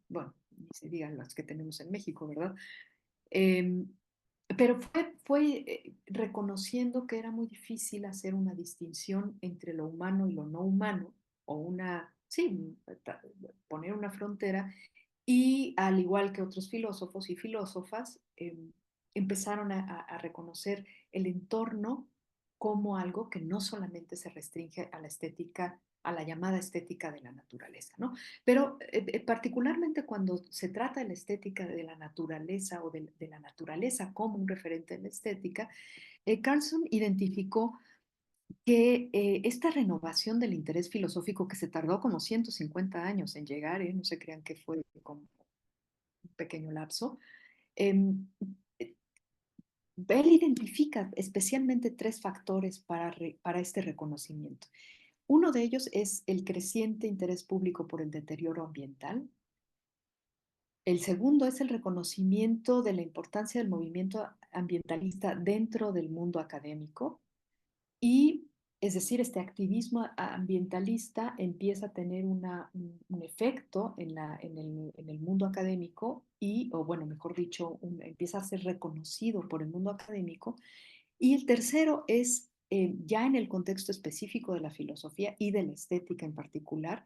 bueno, ni se digan las que tenemos en México, ¿verdad? Eh, pero fue reconociendo que era muy difícil hacer una distinción entre lo humano y lo no humano, o sí, poner una frontera, y al igual que otros filósofos y filósofas, empezaron a reconocer el entorno como algo que no solamente se restringe a la estética, a la llamada estética de la naturaleza, ¿no? Pero particularmente cuando se trata de la estética de la naturaleza o de la naturaleza como un referente en la estética, Carlson identificó que esta renovación del interés filosófico que se tardó como 150 años en llegar, no se crean que fue como un pequeño lapso, eh, él identifica especialmente tres factores para este reconocimiento. Uno de ellos es el creciente interés público por el deterioro ambiental. El segundo es el reconocimiento de la importancia del movimiento ambientalista dentro del mundo académico y, es decir, este activismo ambientalista empieza a tener un efecto en el mundo académico y, o bueno, mejor dicho, empieza a ser reconocido por el mundo académico. Y el tercero es, ya en el contexto específico de la filosofía y de la estética en particular,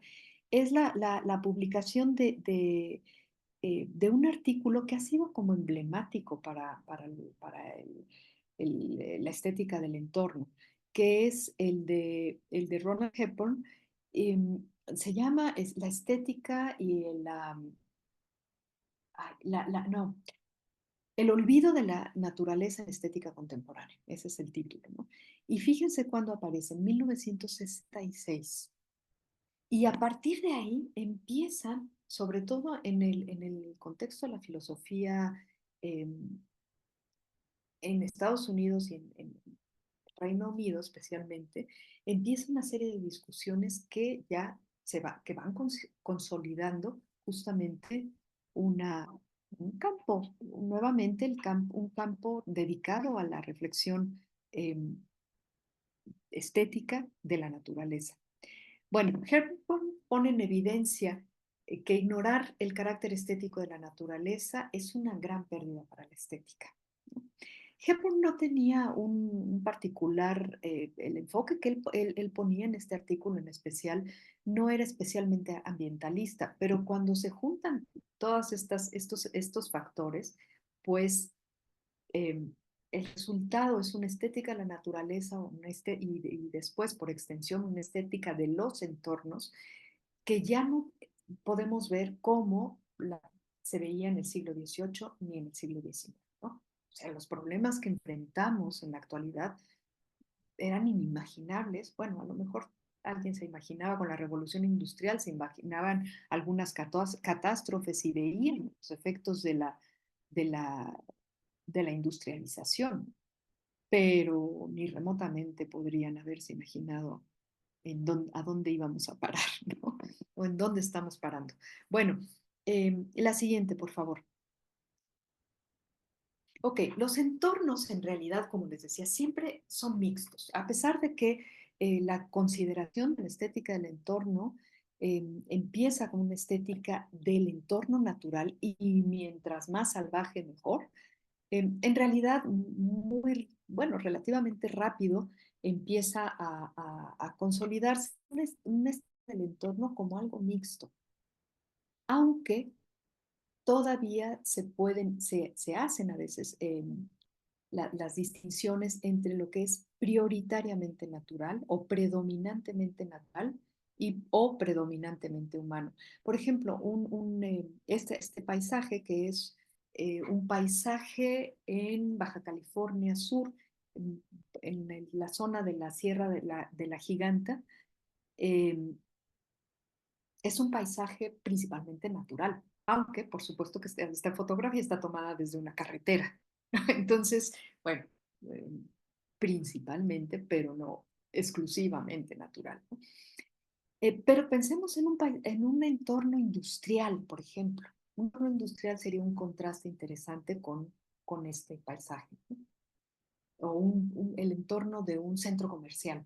es la publicación de un artículo que ha sido como emblemático para la estética del entorno, que es el de Ronald Hepburn. Se llama La estética y no, el olvido de la naturaleza en estética contemporánea. Ese es el título, ¿no? Y fíjense cuándo aparece, en 1966. Y a partir de ahí empiezan, sobre todo en el contexto de la filosofía eh, en Estados Unidos y en Reino Unido especialmente, empieza una serie de discusiones que ya que van consolidando justamente una, un campo, nuevamente un campo dedicado a la reflexión eh, estética de la naturaleza. Bueno, Hepburn pone en evidencia que ignorar el carácter estético de la naturaleza es una gran pérdida para la estética. Hepburn no tenía un particular, el enfoque que él ponía en este artículo en especial no era especialmente ambientalista, pero cuando se juntan todos estos factores, pues eh, el resultado es una estética de la naturaleza y después, por extensión, una estética de los entornos que ya no podemos ver cómo se veía en el siglo XVIII ni en el siglo XIX, ¿no? O sea, los problemas que enfrentamos en la actualidad eran inimaginables. Bueno, a lo mejor alguien se imaginaba con la revolución industrial, se imaginaban algunas catástrofes y veían los efectos de la, de la industrialización, pero ni remotamente podrían haberse imaginado a dónde íbamos a parar, ¿no? O en dónde estamos parando. Bueno, la siguiente, por favor. Ok, los entornos en realidad, como les decía, siempre son mixtos, a pesar de que la consideración de la estética del entorno empieza con una estética del entorno natural y mientras más salvaje mejor. En realidad, muy, bueno, relativamente rápido empieza a consolidarse un estado del entorno como algo mixto, aunque todavía se hacen a veces las distinciones entre lo que es prioritariamente natural o predominantemente natural o predominantemente humano. Por ejemplo, este paisaje que es un paisaje en Baja California Sur, en la zona de la Sierra de la Giganta, eh, es un paisaje principalmente natural, aunque por supuesto que esta fotografía está tomada desde una carretera. Entonces, bueno, eh, principalmente, pero no exclusivamente natural, ¿no? Pero pensemos en un entorno industrial, por ejemplo. Un entorno industrial sería un contraste interesante con este paisaje, ¿no? O el entorno de un centro comercial.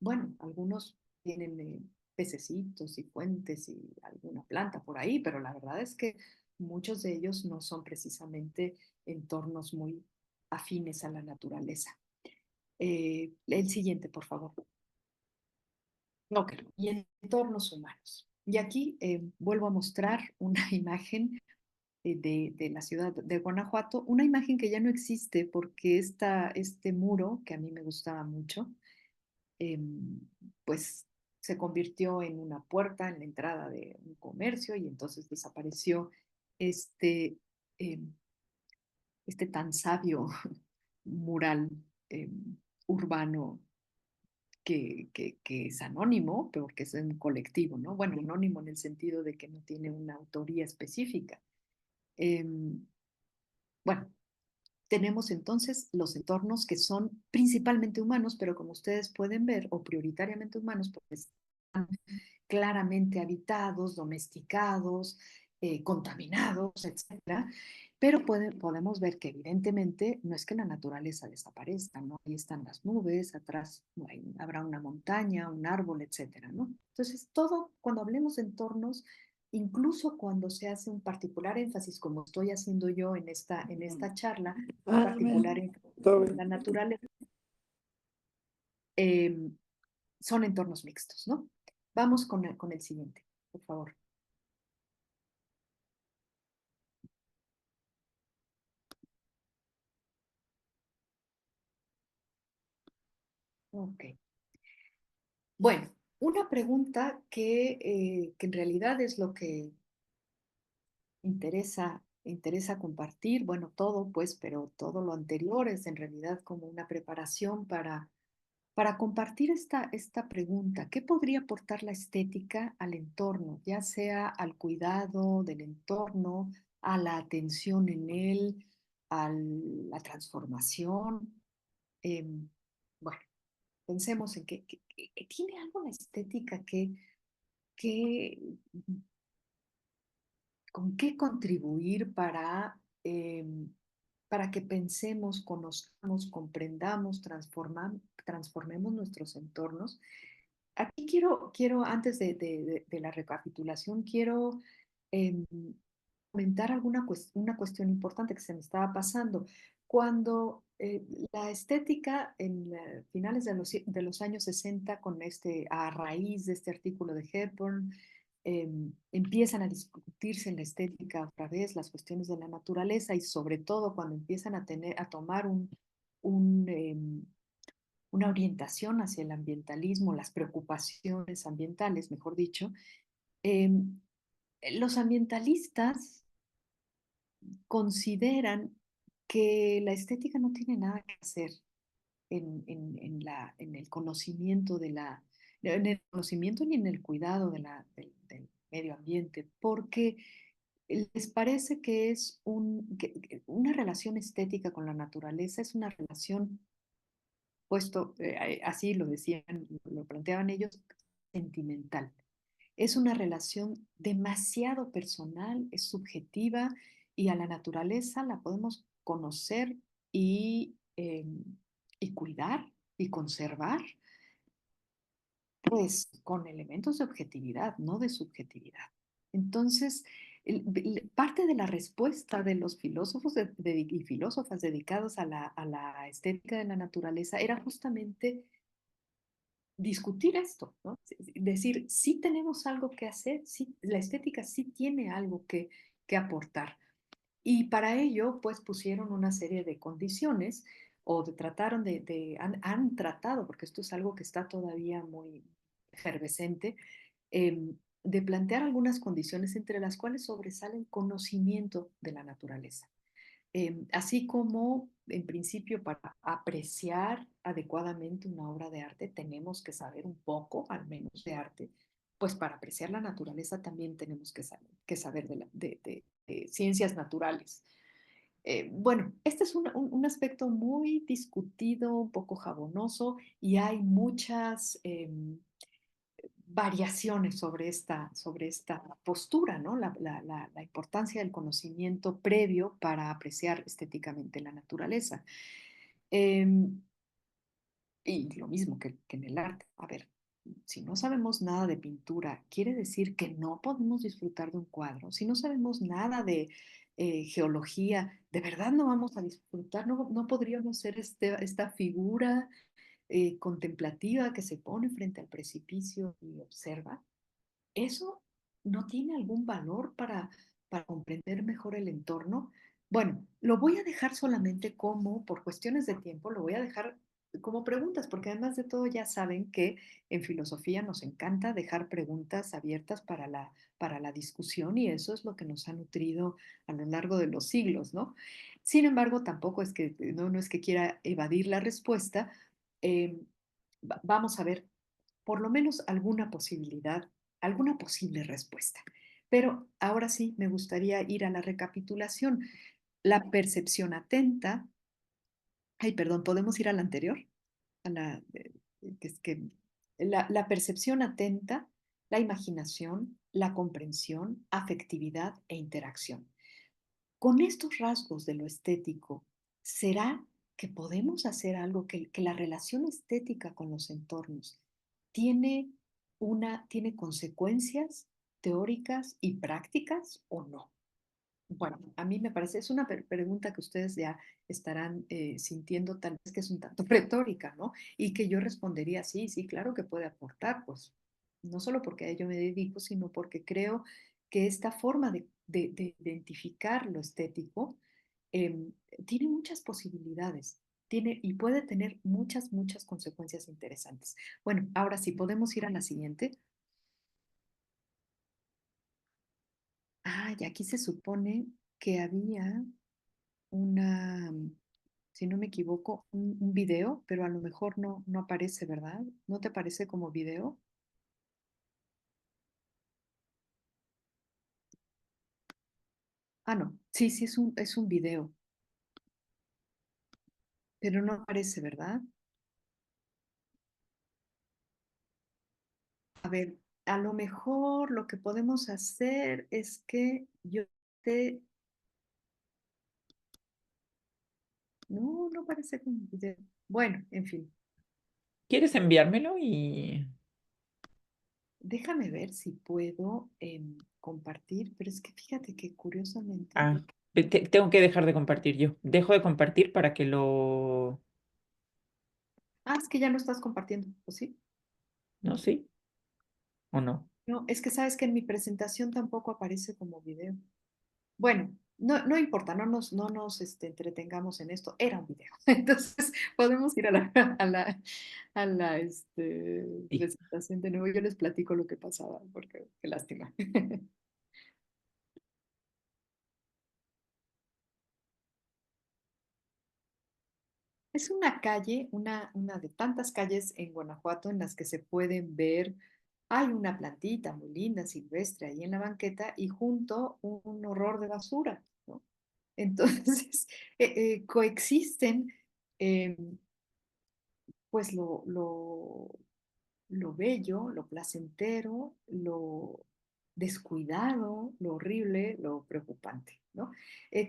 Bueno, algunos tienen pececitos y fuentes y alguna planta por ahí, pero la verdad es que muchos de ellos no son precisamente entornos muy afines a la naturaleza. El siguiente, por favor. Ok, y entornos humanos. Y aquí vuelvo a mostrar una imagen de la ciudad de Guanajuato, una imagen que ya no existe porque este muro, que a mí me gustaba mucho, pues se convirtió en una puerta en la entrada de un comercio y entonces desapareció este, eh, este tan sabio mural eh, urbano que es anónimo, porque es un colectivo, ¿no? Bueno, anónimo en el sentido de que no tiene una autoría específica. Eh, bueno, tenemos entonces los entornos que son principalmente humanos, pero como ustedes pueden ver, o prioritariamente humanos, pues claramente habitados, domesticados, contaminados, etcétera. Pero podemos ver que evidentemente no es que la naturaleza desaparezca, ¿no? Ahí están las nubes, atrás habrá una montaña, un árbol, etcétera, ¿no? Entonces, todo, cuando hablemos de entornos, incluso cuando se hace un particular énfasis, como estoy haciendo yo en esta charla, un particular énfasis en la naturaleza, eh, son entornos mixtos, ¿no? Vamos con el siguiente, por favor. Ok. Bueno, una pregunta que en realidad es lo que interesa compartir, bueno, todo pues, pero todo lo anterior es en realidad como una preparación para compartir esta pregunta. ¿Qué podría aportar la estética al entorno, ya sea al cuidado del entorno, a la atención en él, a la transformación? Em, bueno, pensemos en que tiene algo la estética que con qué contribuir para que pensemos, conozcamos, comprendamos, transformemos nuestros entornos. Aquí antes de la recapitulación, quiero em, comentar una cuestión importante que se me estaba pasando. Cuando la estética en finales de los años 60, a raíz de este artículo de Hepburn, empiezan a discutirse en la estética otra vez las cuestiones de la naturaleza y sobre todo cuando empiezan a tomar un, una orientación hacia el ambientalismo, las preocupaciones ambientales, mejor dicho, eh, los ambientalistas consideran que la estética no tiene nada que hacer en el conocimiento en el conocimiento ni en el cuidado del medio ambiente, porque les parece que que una relación estética con la naturaleza es una relación, así lo decían, lo planteaban ellos, sentimental. Es una relación demasiado personal, es subjetiva y a la naturaleza la podemos conocer y cuidar y conservar, pues con elementos de objetividad, no de subjetividad. Entonces, parte de la respuesta de los filósofos y filósofas dedicados a la estética de la naturaleza era justamente discutir esto, ¿no? Decir, sí tenemos algo que hacer, sí, la estética sí tiene algo que aportar. Y para ello, pues pusieron una serie de condiciones trataron han tratado, porque esto es algo que está todavía muy efervescente, de plantear algunas condiciones entre las cuales sobresale el conocimiento de la naturaleza. Así como, en principio, para apreciar adecuadamente una obra de arte, tenemos que saber un poco, al menos, de arte, pues para apreciar la naturaleza también tenemos que saber de ciencias naturales. Bueno, este es un aspecto muy discutido, un poco jabonoso, y hay muchas variaciones sobre esta postura, ¿no? La importancia del conocimiento previo para apreciar estéticamente la naturaleza. Eh, y lo mismo que en el arte. A ver, si no sabemos nada de pintura, ¿quiere decir que no podemos disfrutar de un cuadro? Si no sabemos nada de geología, ¿de verdad no vamos a disfrutar? No podríamos ser esta figura contemplativa que se pone frente al precipicio y observa? ¿Eso no tiene algún valor para comprender mejor el entorno? Bueno, lo voy a dejar solamente como, por cuestiones de tiempo, lo voy a dejar como preguntas, porque además de todo ya saben que en filosofía nos encanta dejar preguntas abiertas para la discusión y eso es lo que nos ha nutrido a lo largo de los siglos, ¿no? Sin embargo, tampoco es que, no es que quiera evadir la respuesta. eh, Vamos a ver por lo menos alguna posibilidad, alguna posible respuesta. Pero ahora sí, me gustaría ir a la recapitulación. La percepción atenta, ay, perdón, ¿podemos ir a la anterior? A la, que es que, la percepción atenta la imaginación, la comprensión, afectividad e interacción. Con estos rasgos de lo estético, ¿será que podemos hacer algo que la relación estética con los entornos tiene, tiene consecuencias teóricas y prácticas o no? Bueno, a mí me parece, es una pregunta que ustedes ya estarán sintiendo tal vez que es un tanto retórica, ¿no? Y que yo respondería, sí, sí, claro que puede aportar, pues no solo porque a ello me dedico, sino porque creo que esta forma de identificar lo estético em, tiene muchas posibilidades. Tiene, y puede tener muchas, muchas consecuencias interesantes. Bueno, ahora sí, podemos ir a la siguiente. Ah, y aquí se supone que había una, si no me equivoco, un video, pero a lo mejor no, no aparece, ¿verdad? ¿No te aparece como video? Ah, no, sí, sí, es un video, pero no aparece, ¿verdad? A ver, a lo mejor lo que podemos hacer es que yo te... No, no aparece como video. Bueno, en fin, ¿Quieres enviármelo? Y... déjame ver si puedo compartir, pero es que fíjate que curiosamente... Ah, tengo que dejar de compartir yo. Dejo de compartir para que lo... Ah, es que ya no estás compartiendo, ¿o sí? ¿No? ¿Sí? ¿O no? No, es que sabes que en mi presentación tampoco aparece como video. Bueno, no, no importa, no nos entretengamos en esto. Era un video. Entonces, podemos ir a a la Sí. presentación de nuevo. Yo les platico lo que pasaba, porque qué lástima. Es una calle, una de tantas calles en Guanajuato en las que se pueden ver, hay una plantita muy linda, silvestre, ahí en la banqueta y junto un horror de basura, ¿no? Entonces, coexisten eh, pues lo bello, lo placentero, lo descuidado, lo horrible, lo preocupante, ¿no?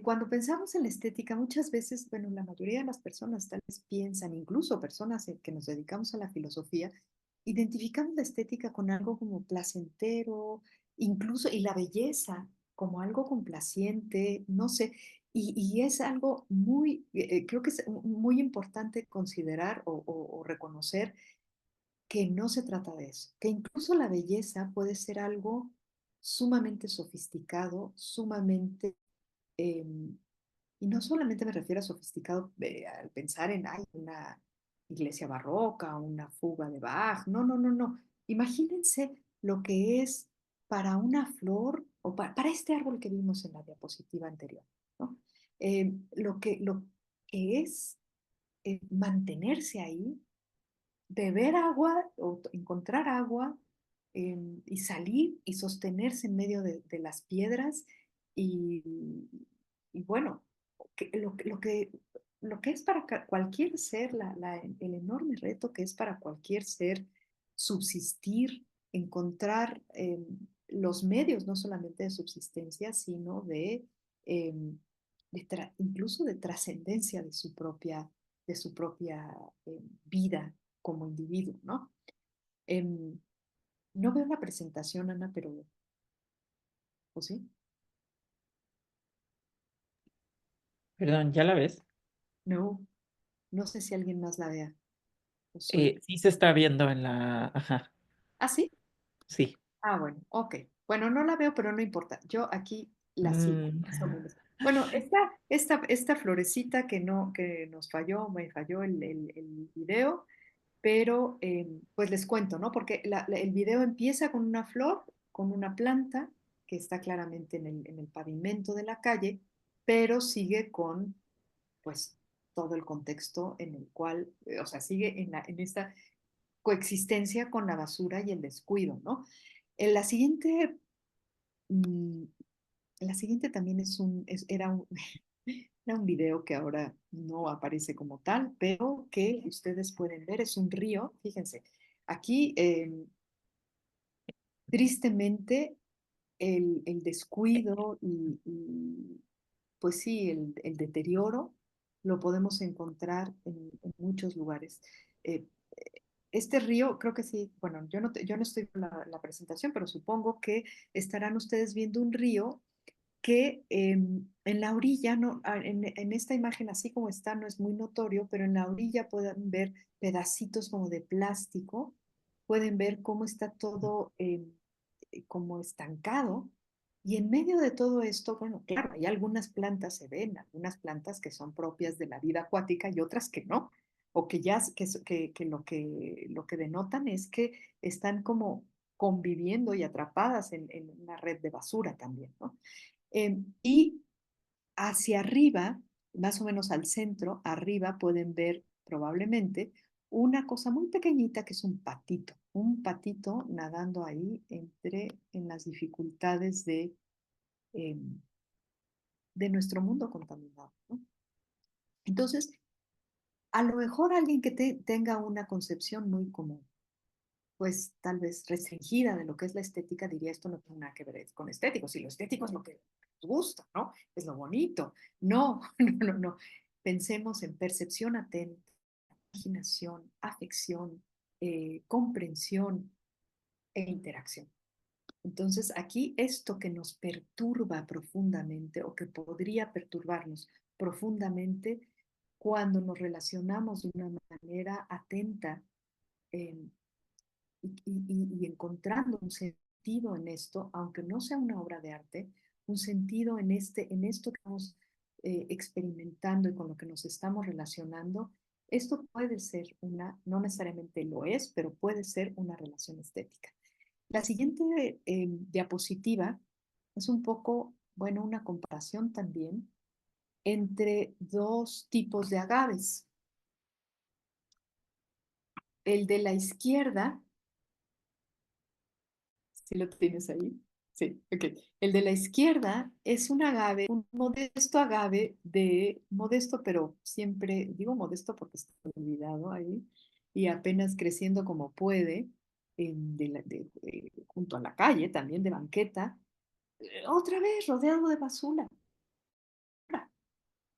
Cuando pensamos en la estética, muchas veces, bueno, la mayoría de las personas tal vez piensan, incluso personas que nos dedicamos a la filosofía, identificamos la estética con algo como placentero, incluso, y la belleza como algo complaciente, no sé, y es algo muy, creo que es muy importante considerar o reconocer que no se trata de eso, que incluso la belleza puede ser algo sumamente sofisticado, sumamente, eh, y no solamente me refiero a sofisticado al pensar en ay, una iglesia barroca, una fuga de Bach, no, no, no, no. Imagínense lo que es para una flor o para este árbol que vimos en la diapositiva anterior, ¿no? Lo que es mantenerse ahí, beber agua o encontrar agua y salir y sostenerse en medio de las piedras y, y bueno, lo que es para cualquier ser, el enorme reto que es para cualquier ser subsistir, encontrar los medios no solamente de subsistencia, sino eh, incluso de trascendencia de su propia vida como individuo, ¿no? Em, no veo la presentación, Ana, pero, ¿o sí? Perdón, ¿ya la ves? No, no sé si alguien más la vea, o solo. Sí se está viendo en la... Ajá, ¿Ah, sí? sí. Ah, bueno, ok. Bueno, no la veo, pero no importa. Yo aquí la sigo, Mm, más o menos. Bueno, esta florecita que no, que nos falló, me falló el video, pero pues les cuento, ¿no? Porque el video empieza con una flor, con una planta que está claramente en el pavimento de la calle, pero sigue con, pues, todo el contexto en el cual, o sea, sigue en esta coexistencia con la basura y el descuido, ¿no? En mm, la siguiente también era un video que ahora no aparece como tal, pero que ustedes pueden ver, es un río, fíjense, aquí Tristemente, el descuido pues sí, el deterioro lo podemos encontrar en muchos lugares. Eh, este río, creo que sí, bueno, yo no estoy en la presentación, pero supongo que estarán ustedes viendo un río que en la orilla, no, en esta imagen así como está, no es muy notorio, pero en la orilla pueden ver pedacitos como de plástico, pueden ver cómo está todo como estancado. Y en medio de todo esto, bueno, claro, hay algunas plantas, se ven, algunas plantas que son propias de la vida acuática y otras que no, o que ya lo que denotan es que están como conviviendo y atrapadas en una red de basura también, ¿no? Y hacia arriba, más o menos al centro, arriba pueden ver probablemente una cosa muy pequeñita que es un patito nadando ahí en las dificultades eh, de nuestro mundo contaminado, ¿no? Entonces, a lo mejor alguien que tenga una concepción muy común, pues tal vez restringida de lo que es la estética, diría esto no tiene nada que ver con estético, si lo estético es lo que nos gusta, ¿no? Es lo bonito. No, no, no, no. Pensemos en percepción atenta, imaginación, afección, comprensión e interacción. Entonces, aquí esto que nos perturba profundamente o que podría perturbarnos profundamente cuando nos relacionamos de una manera atenta eh, y encontrando un sentido en esto, aunque no sea una obra de arte, un sentido en esto que estamos experimentando y con lo que nos estamos relacionando, esto puede ser no necesariamente lo es, pero puede ser una relación estética. La siguiente diapositiva es un poco, bueno, una comparación también entre dos tipos de agaves. El de la izquierda, si lo tienes ahí. Sí, ok. El de la izquierda es un agave, un modesto agave modesto, pero siempre, digo modesto porque está olvidado ahí, y apenas creciendo como puede, junto a la calle, también de banqueta, otra vez rodeado de basura,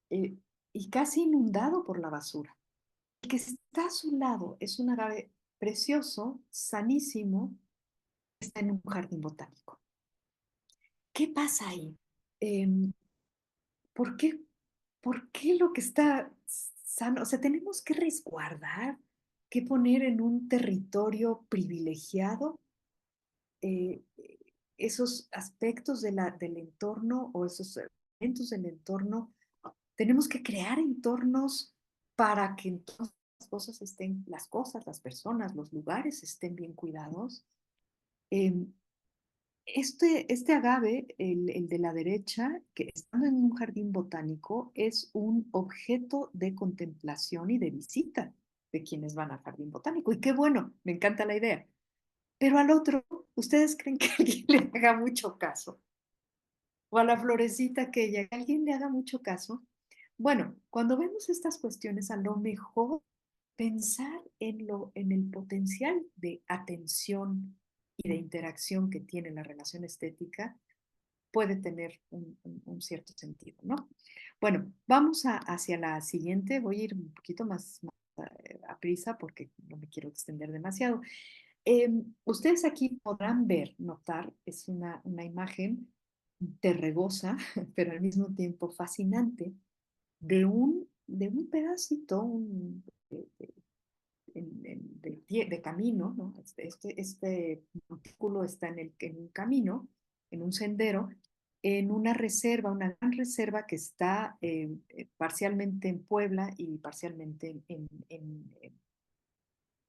eh, y casi inundado por la basura. El que está a su lado es un agave precioso, sanísimo, está en un jardín botánico. ¿Qué pasa ahí? Em, ¿por qué, ¿Por qué lo que está sano? O sea, tenemos que resguardar, que poner en un territorio privilegiado eh, esos aspectos del entorno o esos elementos del entorno. Tenemos que crear entornos para que entonces las cosas, las personas, los lugares estén bien cuidados. Em, este agave, el de la derecha, que estando en un jardín botánico, es un objeto de contemplación y de visita de quienes van al jardín botánico. Y qué bueno, me encanta la idea. Pero al otro, ¿ustedes creen que alguien le haga mucho caso? O a la florecita aquella, que alguien le haga mucho caso. Bueno, cuando vemos estas cuestiones, a lo mejor pensar en el potencial de atención y de interacción que tiene la relación estética puede tener un cierto sentido, ¿no? Bueno, vamos hacia la siguiente. Voy a ir un poquito más a prisa porque no me quiero extender demasiado. Ustedes aquí podrán ver, notar, es una imagen terregosa, pero al mismo tiempo fascinante, de un pedacito de camino, ¿no? Este montículo está en un camino, en un sendero, en una reserva, una gran reserva que está parcialmente en Puebla y parcialmente en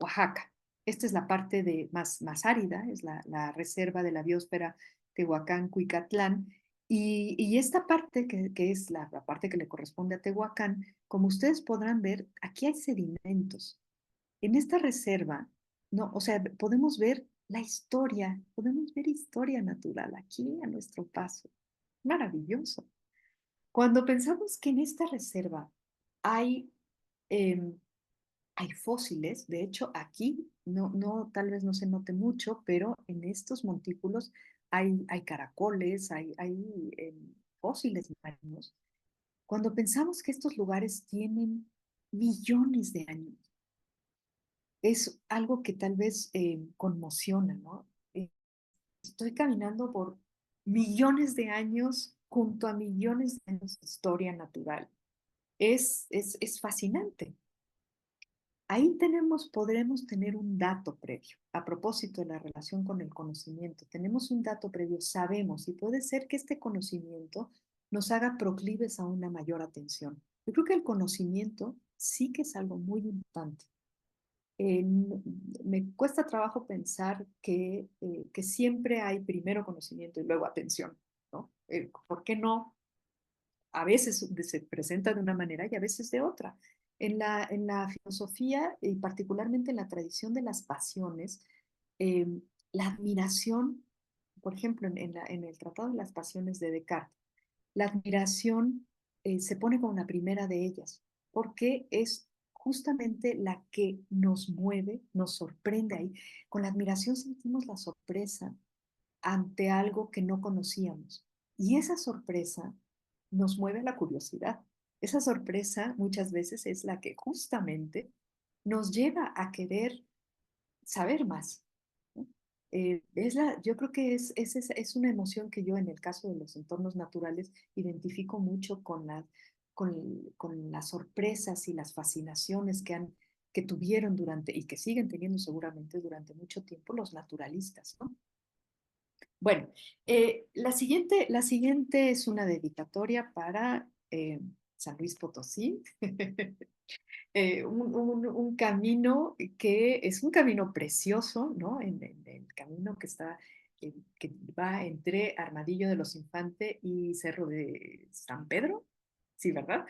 Oaxaca. Esta es la parte más árida, es la reserva de la biosfera Tehuacán-Cuicatlán. Y esta parte, que es la parte que le corresponde a Tehuacán, como ustedes podrán ver, aquí hay sedimentos. En esta reserva, no, o sea, podemos ver la historia, podemos ver historia natural aquí a nuestro paso. Maravilloso. Cuando pensamos que en esta reserva hay, em, hay fósiles, de hecho, aquí tal vez no se note mucho, pero en estos montículos hay caracoles, hay fósiles marinos. Cuando pensamos que estos lugares tienen millones de años, es algo que tal vez conmociona, ¿no? Estoy caminando por millones de años junto a millones de años de historia natural. Es fascinante. Ahí podremos tener un dato previo. A propósito de la relación con el conocimiento, tenemos un dato previo, sabemos, y puede ser que este conocimiento nos haga proclives a una mayor atención. Yo creo que el conocimiento sí que es algo muy importante. Me cuesta trabajo pensar que siempre hay primero conocimiento y luego atención, ¿no? ¿Por qué no? A veces se presenta de una manera y a veces de otra. En la filosofía y particularmente en la tradición de las pasiones, eh, la admiración, por ejemplo, en el Tratado de las Pasiones de Descartes, la admiración se pone como la primera de ellas, porque es justamente la que nos mueve, nos sorprende ahí. Con la admiración sentimos la sorpresa ante algo que no conocíamos. Y esa sorpresa nos mueve a la curiosidad. Esa sorpresa muchas veces es la que justamente nos lleva a querer saber más. ¿No? Yo creo que es una emoción que yo en el caso de los entornos naturales identifico mucho con las sorpresas y las fascinaciones que tuvieron durante y que siguen teniendo seguramente durante mucho tiempo los naturalistas, ¿no? Bueno, la siguiente es una dedicatoria para San Luis Potosí. Un camino que es un camino precioso, ¿no? En el camino que va entre Armadillo de los Infantes y Cerro de San Pedro, sí, ¿verdad?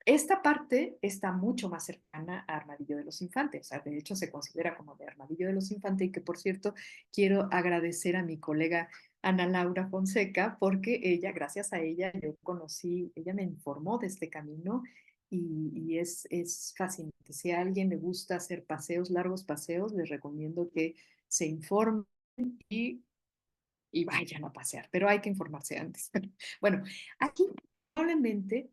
Esta parte está mucho más cercana a Armadillo de los Infantes, o sea, de hecho se considera como de Armadillo de los Infantes y que por cierto quiero agradecer a mi colega Ana Laura Fonseca porque gracias a ella, ella me informó de este camino y es fascinante. Si a alguien le gusta hacer paseos, largos paseos, les recomiendo que se informen y, y vayan a pasear, pero hay que informarse antes. Bueno, aquí probablemente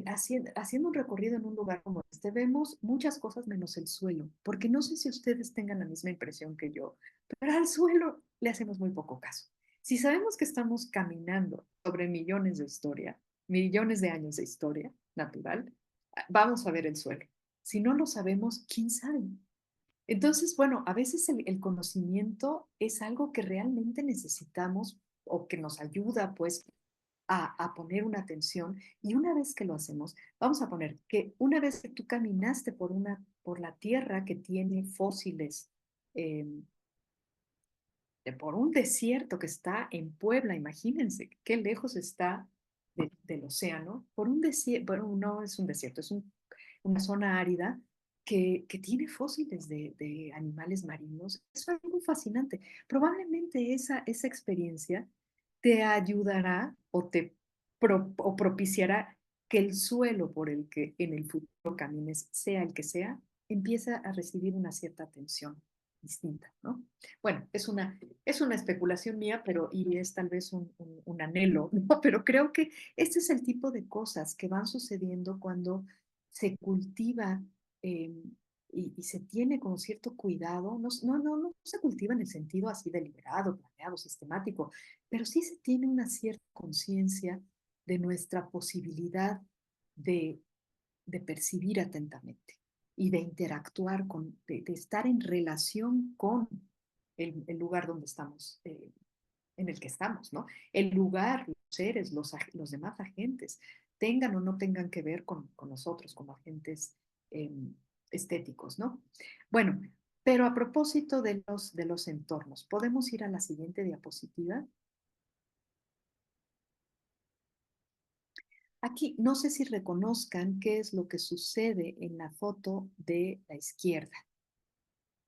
haciendo un recorrido en un lugar como este, vemos muchas cosas menos el suelo, porque no sé si ustedes tengan la misma impresión que yo, pero al suelo le hacemos muy poco caso. Si sabemos que estamos caminando sobre millones de años de historia natural, vamos a ver el suelo. Si no lo sabemos, ¿quién sabe? Entonces, bueno, a veces el conocimiento es algo que realmente necesitamos o que nos ayuda, pues, a poner una atención y una vez que lo hacemos, vamos a poner que una vez que tú caminaste por la tierra que tiene fósiles, eh, por un desierto que está en Puebla, imagínense qué lejos está del océano, por un desierto, bueno, no es un desierto, una zona árida que tiene fósiles de animales marinos. Es algo fascinante. Probablemente esa experiencia te ayudará o propiciará que el suelo por el que en el futuro camines, sea el que sea, empieza a recibir una cierta atención distinta, ¿no? Bueno, es una especulación mía, y es tal vez un anhelo, ¿no? Pero creo que este es el tipo de cosas que van sucediendo cuando se cultiva eh, y se tiene con cierto cuidado. No se cultiva en el sentido así deliberado, planeado, sistemático, pero sí se tiene una cierta conciencia de nuestra posibilidad de, de percibir atentamente y de interactuar de estar en relación con el lugar donde estamos, en el que estamos, ¿no? El lugar, los seres, los demás agentes, tengan o no tengan que ver con nosotros como agentes eh, estéticos, ¿no? Bueno, pero a propósito de los entornos, ¿podemos ir a la siguiente diapositiva? Aquí no sé si reconozcan qué es lo que sucede en la foto de la izquierda.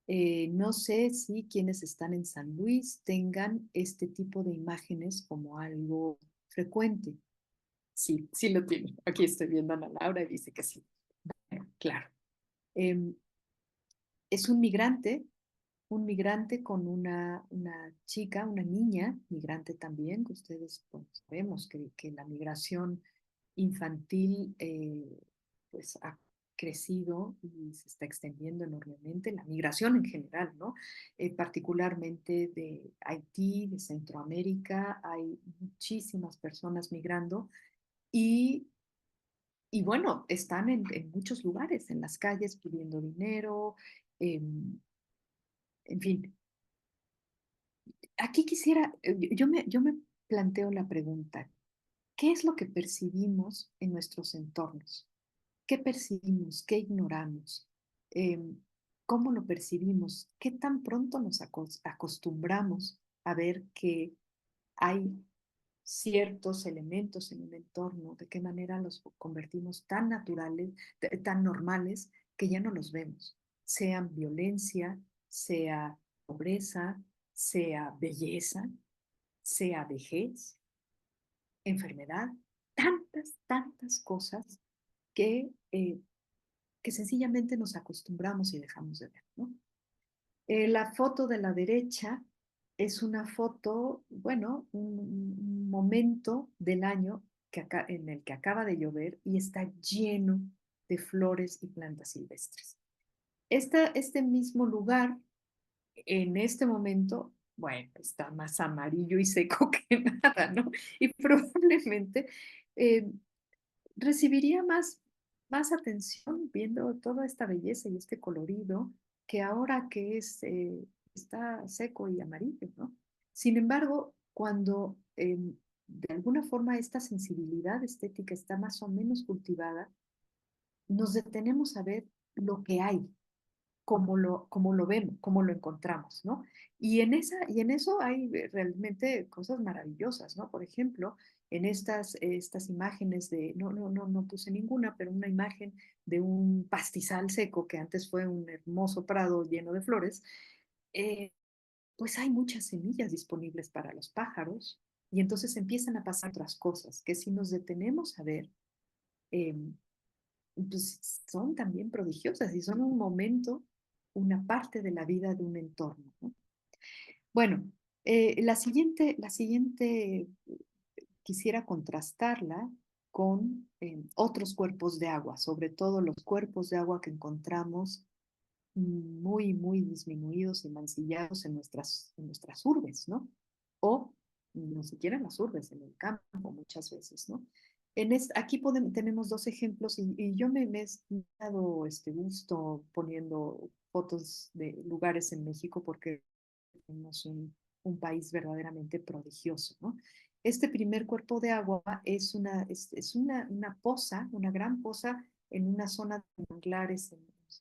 No sé si quienes están en San Luis tengan este tipo de imágenes como algo frecuente. Sí, sí lo tienen. Aquí estoy viendo a Ana Laura y dice que sí. Bueno, claro. es un migrante con una chica, una niña, migrante también, que ustedes pues, sabemos que la migración infantil pues ha crecido y se está extendiendo enormemente, la migración en general, ¿no? Particularmente de Haití, de Centroamérica, hay muchísimas personas migrando y, y bueno, están en muchos lugares, en las calles pidiendo dinero, en fin, aquí quisiera, yo me planteo la pregunta, ¿qué es lo que percibimos en nuestros entornos? ¿Qué percibimos? ¿Qué ignoramos? Em, ¿Cómo lo percibimos? ¿Qué tan pronto nos acostumbramos a ver que hay ciertos elementos en un entorno? ¿De qué manera los convertimos tan naturales, tan normales, que ya no los vemos? Sean violencia, sea pobreza, sea belleza, sea vejez, enfermedad, tantas cosas que, que sencillamente nos acostumbramos y dejamos de ver, ¿no? La foto de la derecha es una foto, bueno, un momento del año en el que acaba de llover y está lleno de flores y plantas silvestres. Este mismo lugar, en este momento, bueno, está más amarillo y seco que nada, ¿no? Y probablemente eh, recibiría más atención viendo toda esta belleza y este colorido que ahora que está seco y amarillo, ¿no? Sin embargo, cuando de alguna forma esta sensibilidad estética está más o menos cultivada, nos detenemos a ver lo que hay, cómo lo vemos, cómo lo encontramos, ¿no? Y en eso hay realmente cosas maravillosas, ¿no? Por ejemplo, en estas imágenes no puse ninguna, pero una imagen de un pastizal seco que antes fue un hermoso prado lleno de flores, eh, pues hay muchas semillas disponibles para los pájaros y entonces empiezan a pasar otras cosas que si nos detenemos a ver, eh, pues son también prodigiosas y son un momento, una parte de la vida de un entorno, ¿no? Bueno, la siguiente quisiera contrastarla con otros cuerpos de agua, sobre todo los cuerpos de agua que encontramos muy disminuidos y mancillados en nuestras urbes, ¿no? O ni siquiera en las urbes, en el campo muchas veces, ¿no? Aquí tenemos dos ejemplos y yo me he dado este gusto poniendo fotos de lugares en México porque tenemos un país verdaderamente prodigioso, ¿no? Este primer cuerpo de agua es una poza, una gran poza en una zona de manglares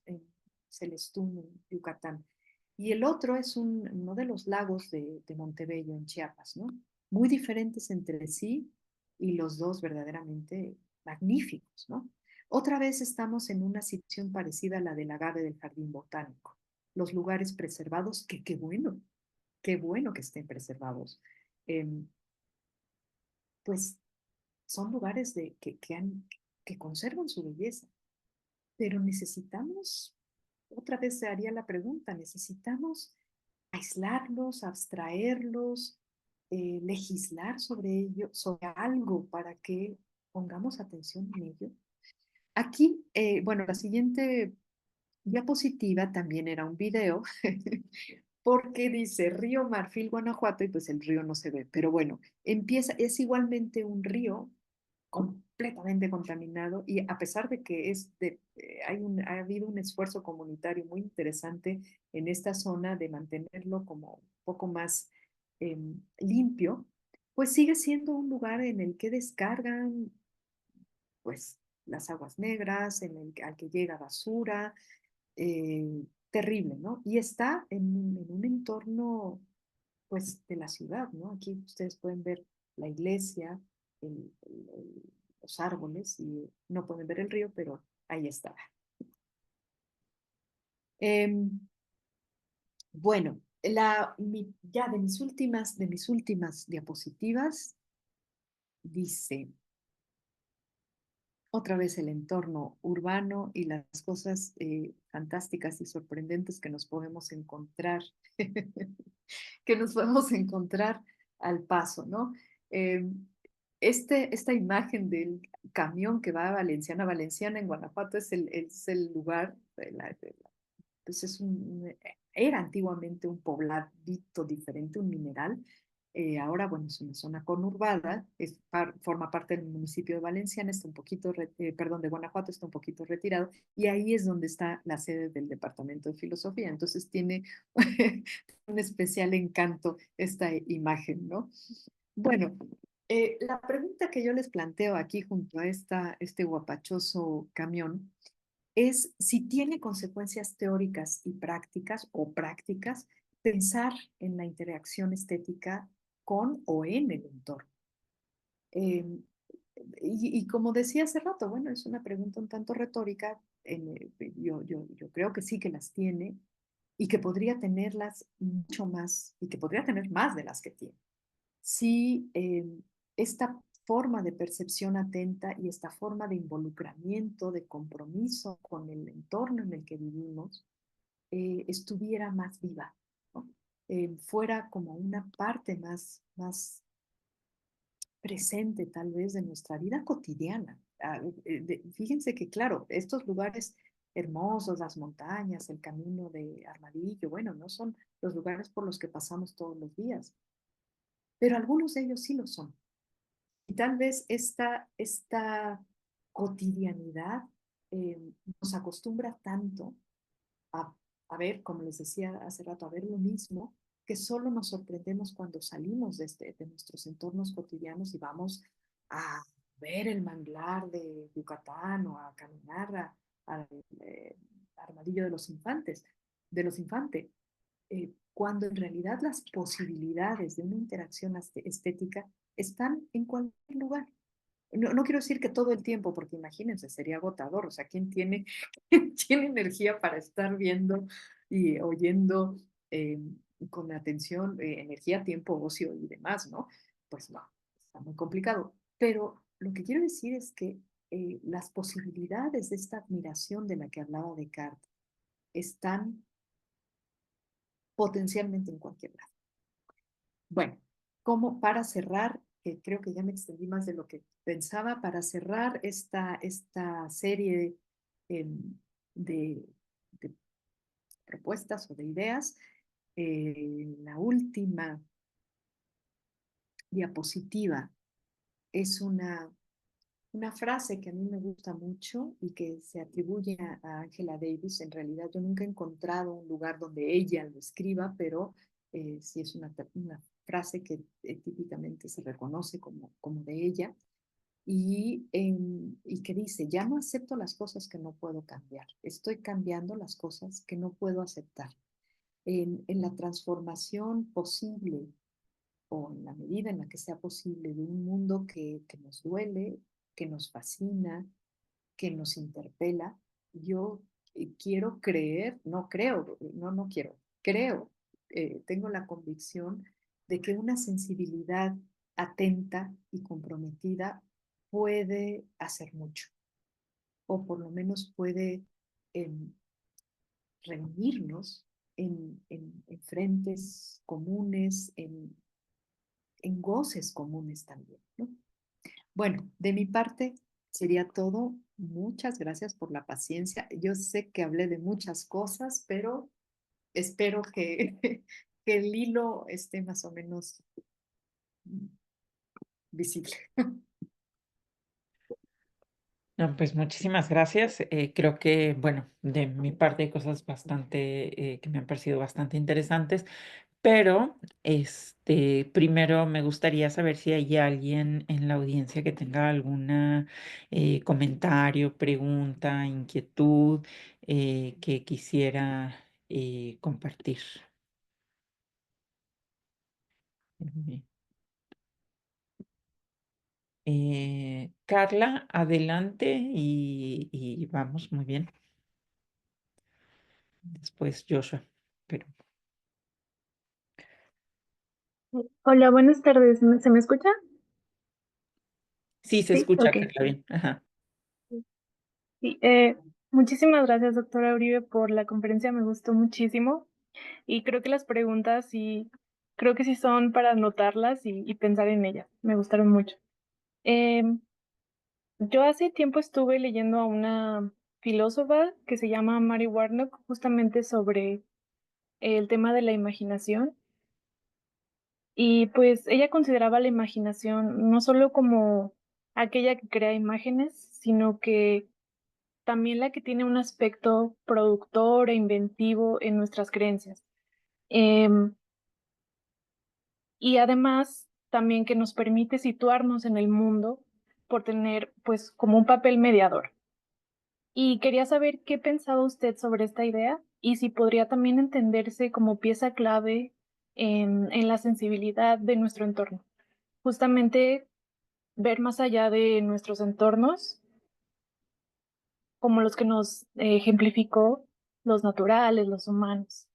en Celestún, en Yucatán. Y el otro es uno de los lagos de Montebello, en Chiapas, ¿no? Muy diferentes entre sí y los dos verdaderamente magníficos, ¿no? Otra vez estamos en una situación parecida a la del agave del jardín botánico. Los lugares preservados, que qué bueno que estén preservados. Eh, pues son lugares que conservan su belleza, pero necesitamos, otra vez se haría la pregunta, necesitamos aislarlos, abstraerlos, legislar sobre ello, sobre algo para que pongamos atención en ello. Aquí, bueno, la siguiente diapositiva también era un video, porque dice Río Marfil, Guanajuato, y pues el río no se ve, pero bueno, es igualmente un río completamente contaminado y a pesar de que ha habido un esfuerzo comunitario muy interesante en esta zona de mantenerlo como un poco más limpio, pues sigue siendo un lugar en el que descargan pues las aguas negras, al que llega basura, terrible, ¿no? Y está en un entorno pues de la ciudad, ¿no? Aquí ustedes pueden ver la iglesia, los árboles y no pueden ver el río, pero ahí está. Bueno, ya de mis últimas diapositivas dice, otra vez el entorno urbano y las cosas fantásticas y sorprendentes que nos podemos encontrar, que nos podemos encontrar al paso, ¿no? Eh, esta imagen del camión que va a Valenciana, Valenciana en Guanajuato es el lugar, pues era antiguamente un pobladito diferente, un mineral. Ahora, bueno, es una zona conurbada, forma parte del municipio de Valenciana, está un poquito, perdón, de Guanajuato, está un poquito retirado, y ahí es donde está la sede del Departamento de Filosofía. Entonces tiene un especial encanto esta imagen, ¿no? Bueno, la pregunta que yo les planteo aquí junto a este guapachoso camión es si tiene consecuencias teóricas y prácticas o prácticas pensar en la interacción estética con o en el entorno. Eh, y como decía hace rato, bueno, es una pregunta un tanto retórica, yo creo que sí que las tiene y que podría tenerlas mucho más y que podría tener más de las que tiene. Si esta forma de percepción atenta y esta forma de involucramiento, de compromiso con el entorno en el que vivimos, estuviera más viva, ¿no? Fuera como una parte más presente tal vez de nuestra vida cotidiana. Fíjense que, claro, estos lugares hermosos, las montañas, el camino de Armadillo, bueno, no son los lugares por los que pasamos todos los días, pero algunos de ellos sí lo son. Y tal vez esta cotidianidad nos acostumbra tanto a, a ver, como les decía hace rato, a ver lo mismo, que solo nos sorprendemos cuando salimos de nuestros entornos cotidianos y vamos a ver el manglar de Yucatán o a caminar al armadillo de los infantes, cuando en realidad las posibilidades de una interacción estética están en cualquier lugar. No quiero decir que todo el tiempo, porque imagínense, sería agotador. O sea, ¿quién tiene, quién tiene energía para estar viendo y oyendo eh, con atención, energía, tiempo, ocio y demás, ¿no? Pues no, está muy complicado. Pero lo que quiero decir es que las posibilidades de esta admiración de la que hablaba Descartes están potencialmente en cualquier lado. Bueno, como para cerrar, que creo que ya me extendí más de lo que pensaba, para cerrar esta serie eh, de, de, propuestas o de ideas, la última diapositiva es una frase que a mí me gusta mucho y que se atribuye a Angela Davis. En realidad yo nunca he encontrado un lugar donde ella lo escriba, pero sí es una frase que típicamente se reconoce como de ella y que dice, ya no acepto las cosas que no puedo cambiar, estoy cambiando las cosas que no puedo aceptar. En la transformación posible o en la medida en la que sea posible de un mundo que nos duele, que nos fascina, que nos interpela, yo quiero creer, no creo, no quiero, creo, tengo la convicción de que una sensibilidad atenta y comprometida puede hacer mucho, o por lo menos puede eh, reunirnos en frentes comunes, en goces comunes también, ¿no? Bueno, de mi parte sería todo. Muchas gracias por la paciencia. Yo sé que hablé de muchas cosas, pero espero que, que el hilo esté más o menos visible. No, pues muchísimas gracias. Creo que, bueno, de mi parte hay cosas bastante que me han parecido bastante interesantes, pero primero me gustaría saber si hay alguien en la audiencia que tenga alguna comentario, pregunta, inquietud que quisiera compartir. Bien. Carla, adelante y vamos, muy bien. Después Joshua, pero Hola, buenas tardes. ¿Se me escucha? sí se Sí, escucha, ok. Carla, bien. Ajá. Sí, muchísimas gracias, doctora Uribe, por la conferencia. Me gustó muchísimo y creo que las preguntas sí, creo que sí son para anotarlas y pensar en ellas. Me gustaron mucho. Eh, yo hace tiempo estuve leyendo a una filósofa que se llama Mary Warnock, justamente sobre el tema de la imaginación. Y pues ella consideraba la imaginación no solo como aquella que crea imágenes, sino que también la que tiene un aspecto productor e inventivo en nuestras creencias. Em, y además también que nos permite situarnos en el mundo por tener pues como un papel mediador. Y quería saber qué pensaba usted sobre esta idea y si podría también entenderse como pieza clave en la sensibilidad de nuestro entorno. Justamente ver más allá de nuestros entornos, como los que nos ejemplificó, los naturales, los humanos.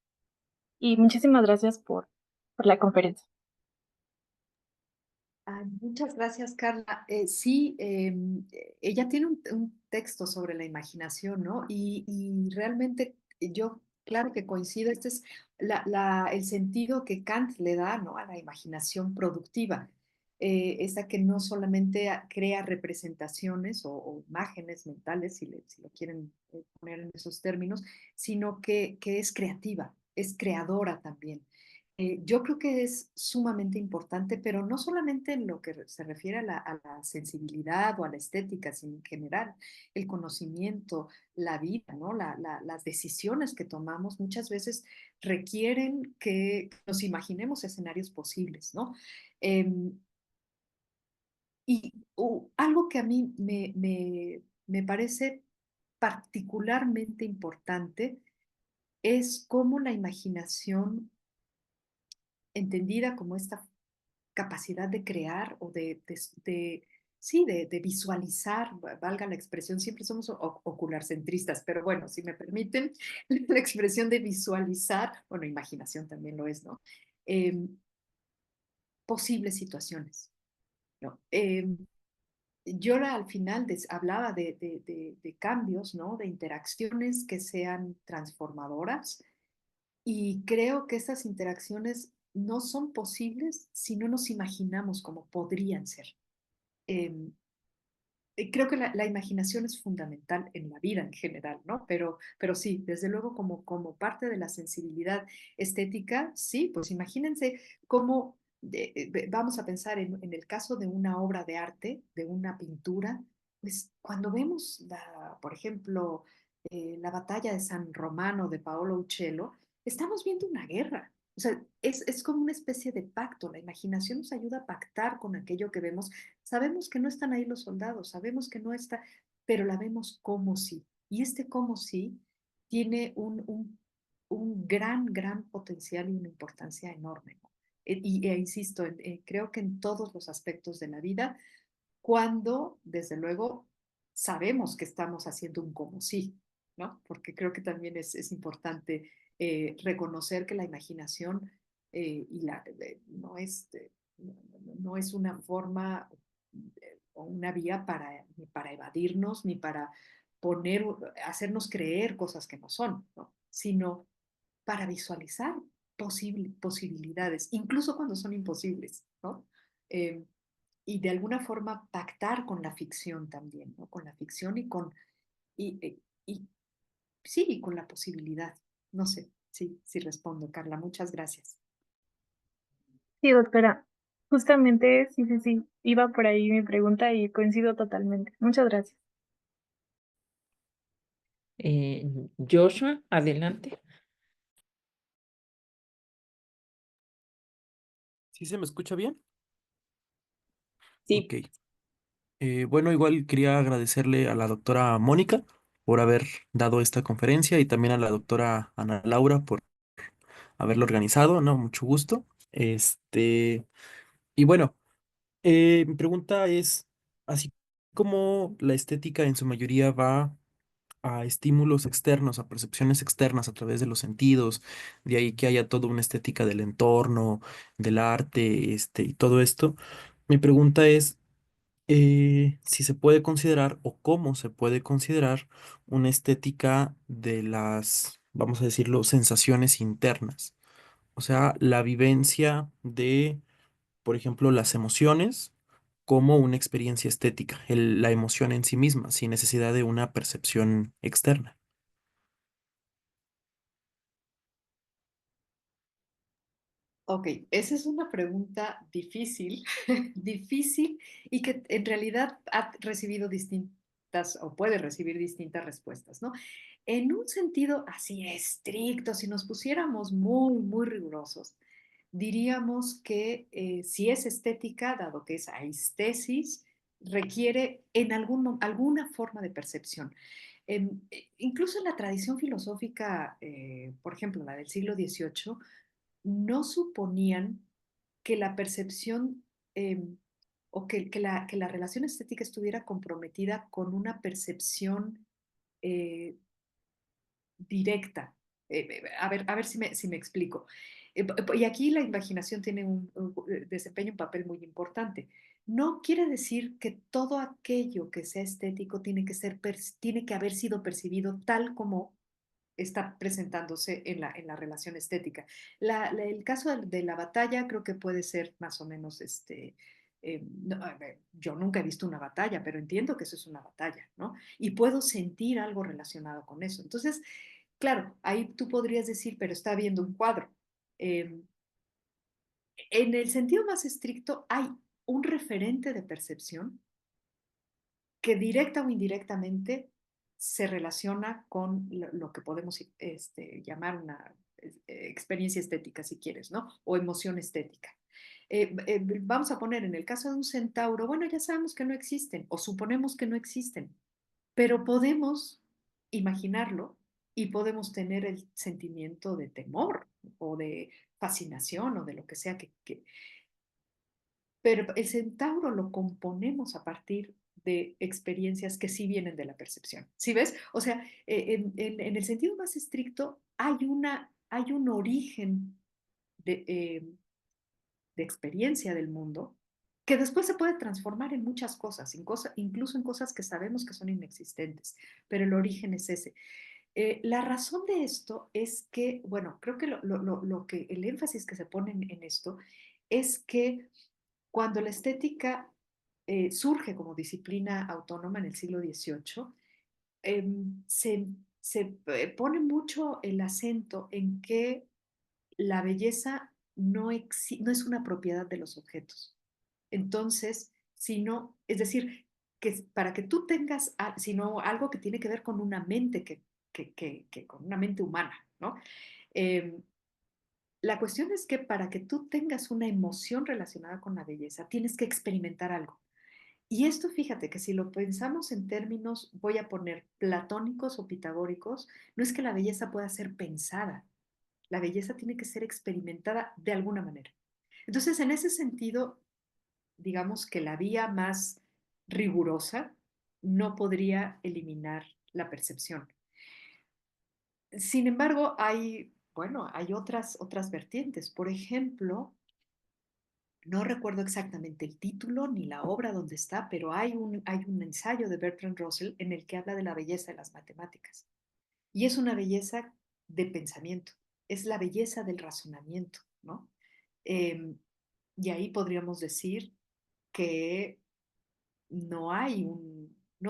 Y muchísimas gracias por la conferencia. Ay, muchas gracias, Carla. Sí, ella tiene un texto sobre la imaginación, ¿no? Y realmente yo, claro que coincido, este es el sentido que Kant le da, ¿no? A la imaginación productiva, esa que no solamente crea representaciones o imágenes mentales, si lo quieren poner en esos términos, sino que es creativa, es creadora también. Yo creo que es sumamente importante, pero no solamente en lo que se refiere a la sensibilidad o a la estética, sino en general, el conocimiento, la vida, ¿no? Las decisiones que tomamos muchas veces requieren que nos imaginemos escenarios posibles, ¿no? Em, algo que a mí me parece particularmente importante es cómo la imaginación entendida como esta capacidad de crear o sí, de visualizar, valga la expresión, siempre somos ocularcentristas, pero bueno, si me permiten, la expresión de visualizar, bueno, imaginación también lo es, ¿no? Eh, posibles situaciones, ¿no? Yo al final hablaba de cambios, ¿no? De interacciones que sean transformadoras y creo que estas interacciones no son posibles si no nos imaginamos cómo podrían ser. Eh, Creo que la imaginación es fundamental en la vida en general, ¿no? Pero sí, desde luego como parte de la sensibilidad estética, sí, pues imagínense cómo, vamos a pensar en el caso de una obra de arte, de una pintura, pues cuando vemos, por ejemplo, la batalla de San Romano de Paolo Uccello, estamos viendo una guerra. O sea, es como una especie de pacto. La imaginación nos ayuda a pactar con aquello que vemos. Sabemos que no están ahí los soldados, sabemos que no está, pero la vemos como sí. Y este como sí tiene un gran potencial y una importancia enorme, ¿no? Insisto, creo que en todos los aspectos de la vida, cuando desde luego sabemos que estamos haciendo un como sí, ¿no? Porque creo que también es importante reconocer que la imaginación no no es una forma o una vía ni para evadirnos, ni para hacernos creer cosas que no son, ¿no? Sino para visualizar posibilidades, incluso cuando son imposibles, ¿no? Eh, y de alguna forma pactar con la ficción también, ¿no? Con la ficción y sí, y con la posibilidad. No sé, sí respondo, Carla, muchas gracias. Sí, doctora, justamente, sí, sí, sí, iba por ahí mi pregunta y coincido totalmente. Muchas gracias. Eh, Joshua, adelante. ¿Sí se me escucha bien? Ok. Sí, Bueno, igual quería agradecerle a la doctora Mónica por haber dado esta conferencia y también a la doctora Ana Laura por haberlo organizado, ¿no? Mucho gusto. Y bueno, mi pregunta es, así como la estética en su mayoría va a estímulos externos, a percepciones externas a través de los sentidos, de ahí que haya toda una estética del entorno, del arte, y todo esto, mi pregunta es, si se puede considerar o cómo se puede considerar una estética de las, vamos a decirlo, sensaciones internas. O sea, la vivencia de, por ejemplo, las emociones como una experiencia estética, la emoción en sí misma, sin necesidad de una percepción externa. Ok, esa es una pregunta difícil, difícil y que en realidad ha recibido distintas o puede recibir distintas respuestas, ¿no? En un sentido así estricto, si nos pusiéramos muy, muy rigurosos, diríamos que si es estética, dado que es aistesis, requiere en alguna forma de percepción. Incluso en la tradición filosófica, por ejemplo, la del siglo XVIII, no suponían que la percepción o que la relación estética estuviera comprometida con una percepción eh, directa. A ver si me explico. Y aquí la imaginación tiene desempeña un papel muy importante. No quiere decir que todo aquello que sea estético tiene que haber sido percibido tal como está presentándose en la relación estética. El caso de la batalla creo que puede ser más o menos no, a ver, yo nunca he visto una batalla, pero entiendo que eso es una batalla, ¿no? Y puedo sentir algo relacionado con eso. Entonces, claro, ahí tú podrías decir, pero está viendo un cuadro. Eh, en el sentido más estricto, hay un referente de percepción que directa o indirectamente se relaciona con lo que podemos llamar una experiencia estética, si quieres, ¿no? O emoción estética. Vamos a poner en el caso de un centauro, bueno, ya sabemos que no existen o suponemos que no existen, pero podemos imaginarlo y podemos tener el sentimiento de temor o de fascinación o de lo que sea pero el centauro lo componemos a partir de experiencias que sí vienen de la percepción. ¿Sí ves? O sea, en el sentido más estricto, hay un origen de, de experiencia del mundo que después se puede transformar en muchas cosas, incluso en cosas que sabemos que son inexistentes, pero el origen es ese. La razón de esto es que, bueno, creo que lo que el énfasis que se pone en esto es que cuando la estética surge como disciplina autónoma en el siglo XVIII, se pone mucho el acento en que la belleza no es una propiedad de los objetos. Entonces, sino, es decir, que para que tú tengas, sino algo que tiene que ver con una mente, que con una mente humana, ¿no? Eh, la cuestión es que para que tú tengas una emoción relacionada con la belleza, tienes que experimentar algo. Y esto, fíjate que si lo pensamos en términos, voy a poner platónicos o pitagóricos, no es que la belleza pueda ser pensada, la belleza tiene que ser experimentada de alguna manera. Entonces, en ese sentido, digamos que la vía más rigurosa no podría eliminar la percepción. Sin embargo, bueno, hay otras vertientes. Por ejemplo, no recuerdo exactamente el título ni la obra donde está, pero hay un ensayo de Bertrand Russell en el que habla de la belleza de las matemáticas. Y es una belleza de pensamiento, es la belleza del razonamiento, ¿no? Eh, y ahí podríamos decir que no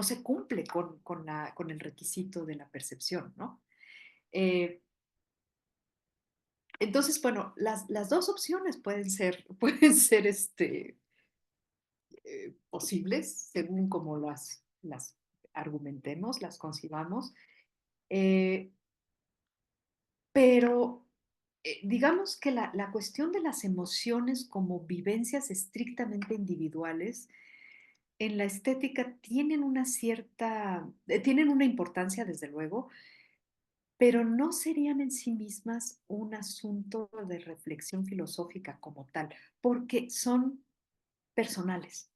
se cumple con el requisito de la percepción, ¿no? Eh, entonces, bueno, las dos opciones pueden ser posibles según como las argumentemos, las concibamos, eh, pero digamos que la cuestión de las emociones como vivencias estrictamente individuales en la estética tienen una importancia, desde luego, pero no serían en sí mismas un asunto de reflexión filosófica como tal, porque son personales.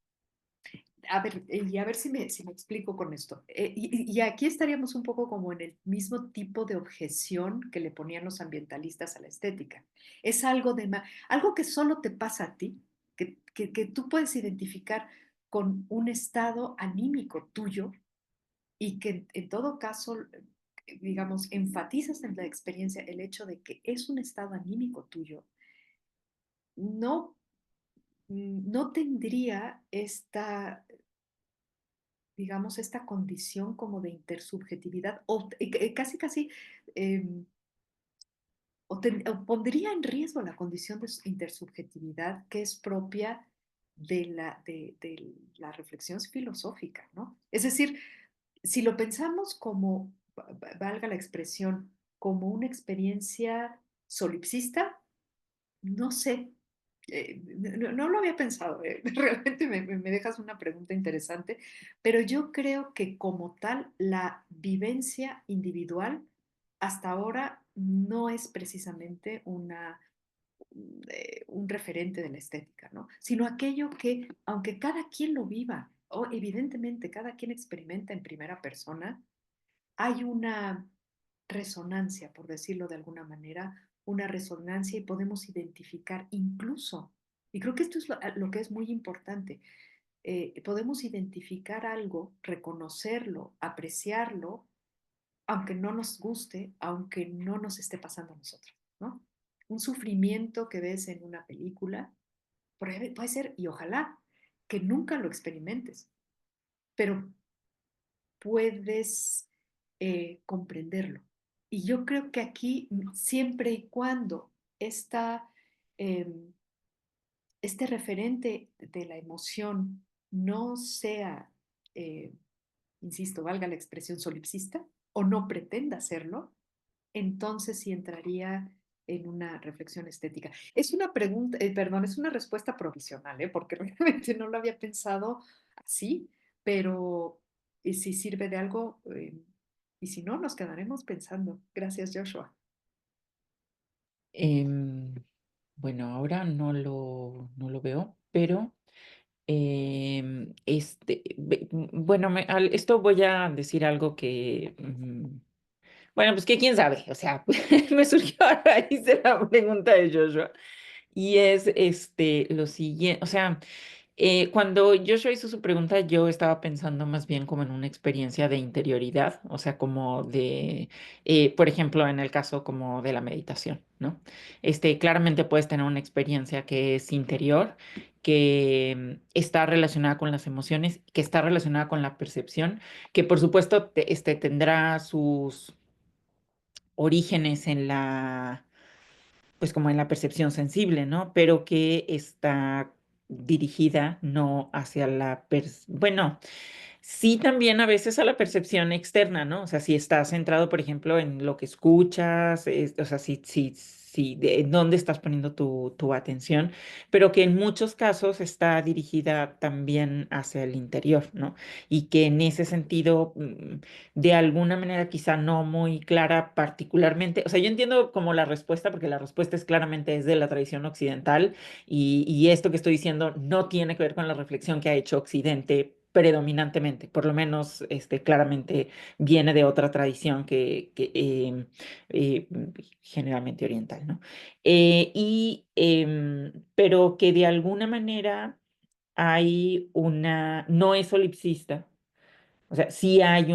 A ver, y a ver si me explico con esto. Y aquí estaríamos un poco como en el mismo tipo de objeción que le ponían los ambientalistas a la estética. Es algo que solo te pasa a ti, que tú puedes identificar con un estado anímico tuyo y que en todo caso, digamos, enfatizas en la experiencia el hecho de que es un estado anímico tuyo, no, no tendría esta, digamos, esta condición como de intersubjetividad o casi, casi, eh, o pondría en riesgo la condición de intersubjetividad que es propia de la reflexión filosófica, ¿no? Es decir, si lo pensamos como, valga la expresión, como una experiencia solipsista, no sé, no lo había pensado, realmente me dejas una pregunta interesante, pero yo creo que como tal, la vivencia individual hasta ahora no es precisamente un referente de la estética, ¿no? Sino aquello que, aunque cada quien lo viva, o evidentemente cada quien experimenta en primera persona, hay una resonancia, por decirlo de alguna manera, una resonancia y podemos identificar incluso, y creo que esto es lo que es muy importante, podemos identificar algo, reconocerlo, apreciarlo, aunque no nos guste, aunque no nos esté pasando a nosotros, ¿no? Un sufrimiento que ves en una película puede ser, y ojalá, que nunca lo experimentes, pero puedes comprenderlo. Y yo creo que aquí, siempre y cuando esta, eh, este referente de la emoción no sea, eh, insisto, valga la expresión solipsista, o no pretenda serlo, entonces sí entraría en una reflexión estética. Es una pregunta, perdón, es una respuesta provisional, porque realmente no lo había pensado así, pero si sirve de algo, y si no, nos quedaremos pensando. Gracias, Joshua. Em, bueno, ahora no lo veo, pero bueno, esto voy a decir algo que, bueno, pues que quién sabe, o sea, me surgió a raíz de la pregunta de Joshua, y es lo siguiente, o sea, cuando Joshua hizo su pregunta, yo estaba pensando más bien como en una experiencia de interioridad, o sea, como de, por ejemplo, en el caso como de la meditación, ¿no? Claramente puedes tener una experiencia que es interior, que está relacionada con las emociones, que está relacionada con la percepción, que por supuesto tendrá sus orígenes en la pues como en la percepción sensible, ¿no? Pero que está dirigida no hacia bueno, sí también a veces a la percepción externa, ¿no? O sea, si está centrado, por ejemplo, en lo que escuchas, o sea, en dónde estás poniendo tu atención, pero que en muchos casos está dirigida también hacia el interior, ¿no? Y que en ese sentido, de alguna manera quizá no muy clara particularmente, o sea, yo entiendo como la respuesta, porque la respuesta es claramente es de la tradición occidental y esto que estoy diciendo no tiene que ver con la reflexión que ha hecho Occidente predominantemente, por lo menos claramente viene de otra tradición eh, generalmente oriental, ¿no? Pero que de alguna manera hay no es solipsista, o sea, sí hay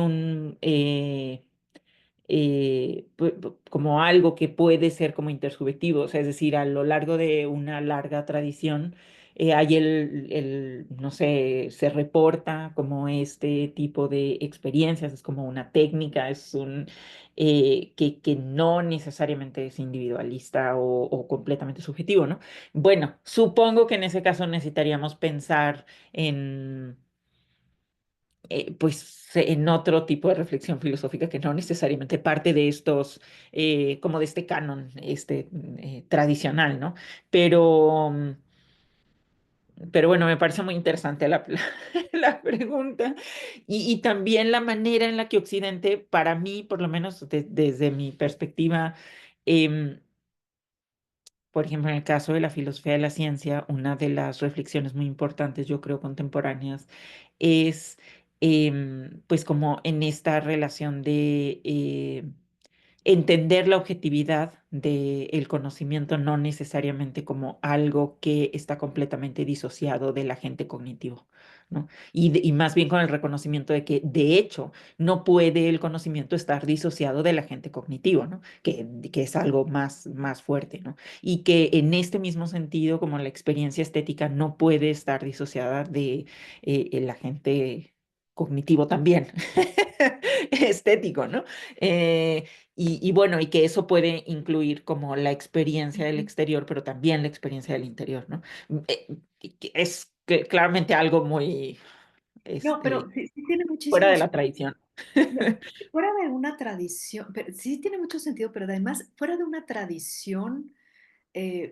como algo que puede ser como intersubjetivo, o sea, es decir, a lo largo de una larga tradición, hay no sé, se reporta como este tipo de experiencias, es como una técnica, que no necesariamente es individualista o completamente subjetivo, ¿no? Bueno, supongo que en ese caso necesitaríamos pensar en pues en otro tipo de reflexión filosófica que no necesariamente parte de estos, como de este canon tradicional, ¿no? Pero, pero bueno, me parece muy interesante la pregunta y también la manera en la que Occidente, para mí, por lo menos desde mi perspectiva, em, por ejemplo, en el caso de la filosofía de la ciencia, una de las reflexiones muy importantes, yo creo, contemporáneas, es pues como en esta relación de entender la objetividad del conocimiento no necesariamente como algo que está completamente disociado del agente cognitivo, ¿no? Y más bien con el reconocimiento de que, de hecho, no puede el conocimiento estar disociado del agente cognitivo, ¿no? Que es algo más fuerte, ¿no? Y que en este mismo sentido, como la experiencia estética no puede estar disociada de el agente cognitivo también, estético, ¿no? Y bueno, y que eso puede incluir como la experiencia del Ujú. exterior, pero también la experiencia del interior, ¿no? Que es claramente algo muy, No, pero este, sí tiene fuera muchísimo de la sentido. tradición. Fuera de una tradición, sí tiene mucho sentido, pero además fuera de una tradición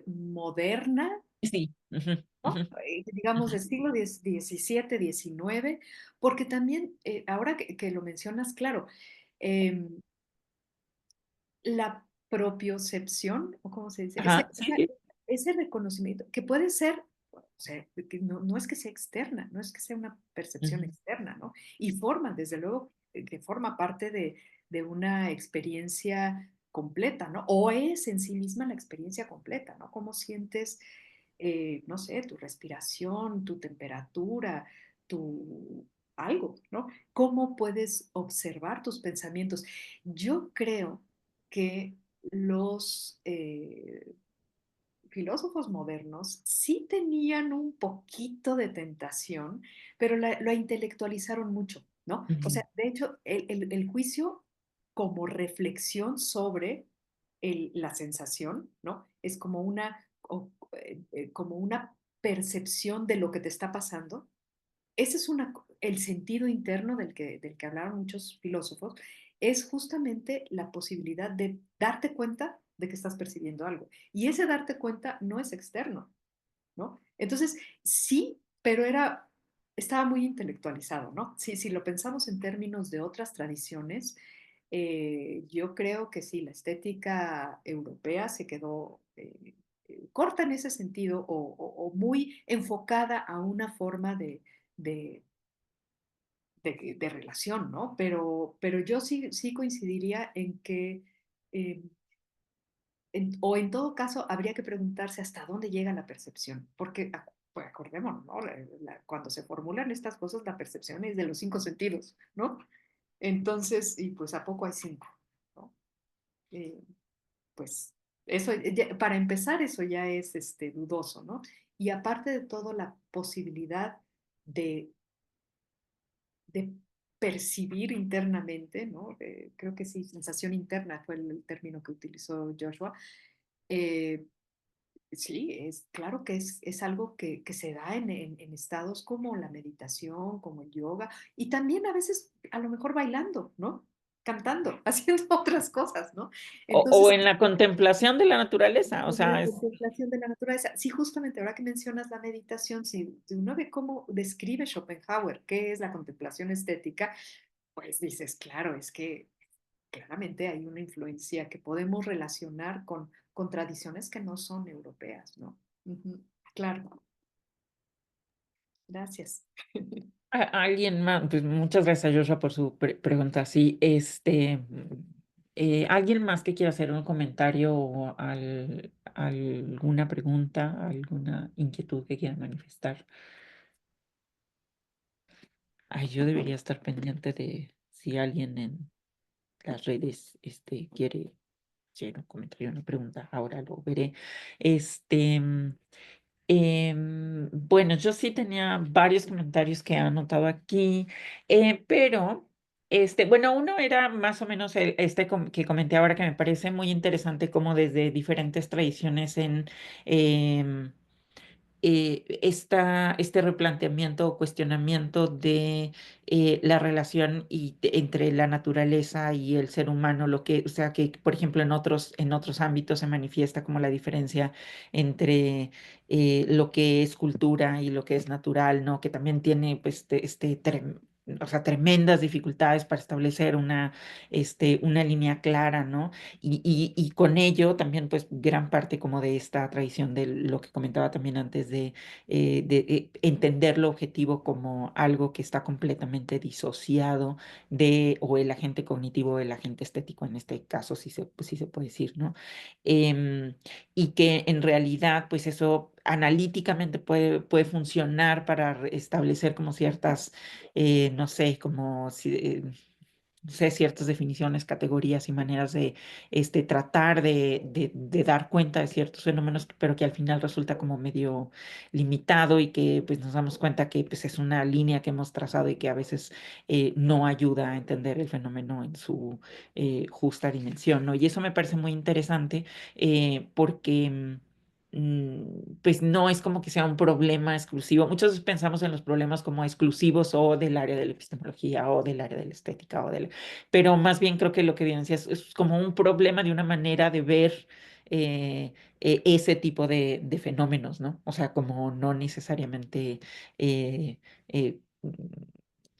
moderna, Sí. Ujú, ¿no? ujú, Digamos ujú, del siglo XVII, XIX, porque también, ahora que lo mencionas, claro, em, la propiocepción, o cómo se dice, ajá, sí, sí. ese reconocimiento, que puede ser, o sea, que no es que sea externa, no es que sea una percepción Ujú, externa, ¿no? Y forma, desde luego, que forma parte de una experiencia completa, ¿no? O es en sí misma la experiencia completa, ¿no? Cómo sientes, no sé, tu respiración, tu temperatura, tu algo, ¿no? ¿Cómo puedes observar tus pensamientos? Yo creo que los filósofos modernos sí tenían un poquito de tentación, pero lo intelectualizaron mucho, ¿no? O ujú, sea, de hecho, el juicio como reflexión sobre la sensación, ¿no? Es como como una percepción de lo que te está pasando. Ese es el sentido interno del que hablaron muchos filósofos, es justamente la posibilidad de darte cuenta de que estás percibiendo algo. Y ese darte cuenta no es externo, ¿no? Entonces, sí, pero estaba muy intelectualizado, ¿no? Sí, si lo pensamos en términos de otras tradiciones, yo creo que sí, la estética europea se quedó corta en ese sentido o muy enfocada a una forma de, de relación, ¿no? Pero yo sí coincidiría en que, eh, o en todo caso, habría que preguntarse hasta dónde llega la percepción, porque pues acordémonos, ¿no? Cuando se formulan estas cosas, la percepción es de los cinco sentidos, ¿no? Entonces, y pues ¿a poco hay cinco? ¿No? Eh, pues eso, para empezar, eso ya es dudoso, ¿no? Y aparte de todo, la posibilidad de de percibir internamente, ¿no? Creo que sí, sensación interna fue el término que utilizó Joshua. Eh, sí, es claro que es algo que se da en estados como la meditación, como el yoga, y también a veces a lo mejor bailando, ¿no? Cantando, haciendo otras cosas, ¿no? O Entonces, en la contemplación de la naturaleza, o desde la sea, es... contemplación de la naturaleza. Sí, justamente ahora que mencionas la meditación, si uno ve cómo describe Schopenhauer qué es la contemplación estética, pues dices, claro, es que claramente hay una influencia que podemos relacionar con tradiciones que no son europeas, ¿no? Ujú, claro, gracias. Alguien más, pues muchas gracias, Joshua, por su pregunta. Sí, alguien más que quiera hacer un comentario o alguna pregunta, alguna inquietud que quiera manifestar. Ay, yo debería estar pendiente de si alguien en las redes, quiere hacer un comentario, una pregunta. Ahora lo veré. Este, bueno, yo sí tenía varios comentarios que he anotado aquí, pero, bueno, uno era más o menos que comenté ahora que me parece muy interesante como desde diferentes tradiciones em, este replanteamiento o cuestionamiento de la relación entre la naturaleza y el ser humano, o sea, que por ejemplo en otros ámbitos se manifiesta como la diferencia entre lo que es cultura y lo que es natural, ¿no? Que también tiene pues, o sea, tremendas dificultades para establecer una línea clara, ¿no? Y con ello también, pues, gran parte como de esta tradición de lo que comentaba también antes de entender lo objetivo como algo que está completamente disociado o el agente cognitivo o el agente estético, en este caso, sí se puede decir, ¿no? Em, y que en realidad, pues eso analíticamente puede funcionar para establecer como ciertas, no sé, no sé, ciertas definiciones, categorías y maneras de tratar de dar cuenta de ciertos fenómenos, pero que al final resulta como medio limitado y que pues nos damos cuenta que pues es una línea que hemos trazado y que a veces no ayuda a entender el fenómeno en su justa dimensión, ¿no? Y eso me parece muy interesante porque pues no es como que sea un problema exclusivo. Muchas veces pensamos en los problemas como exclusivos o del área de la epistemología o del área de la estética pero más bien creo que lo que evidencia es como un problema de una manera de ver ese tipo de fenómenos, ¿no? O sea, como no necesariamente eh, eh,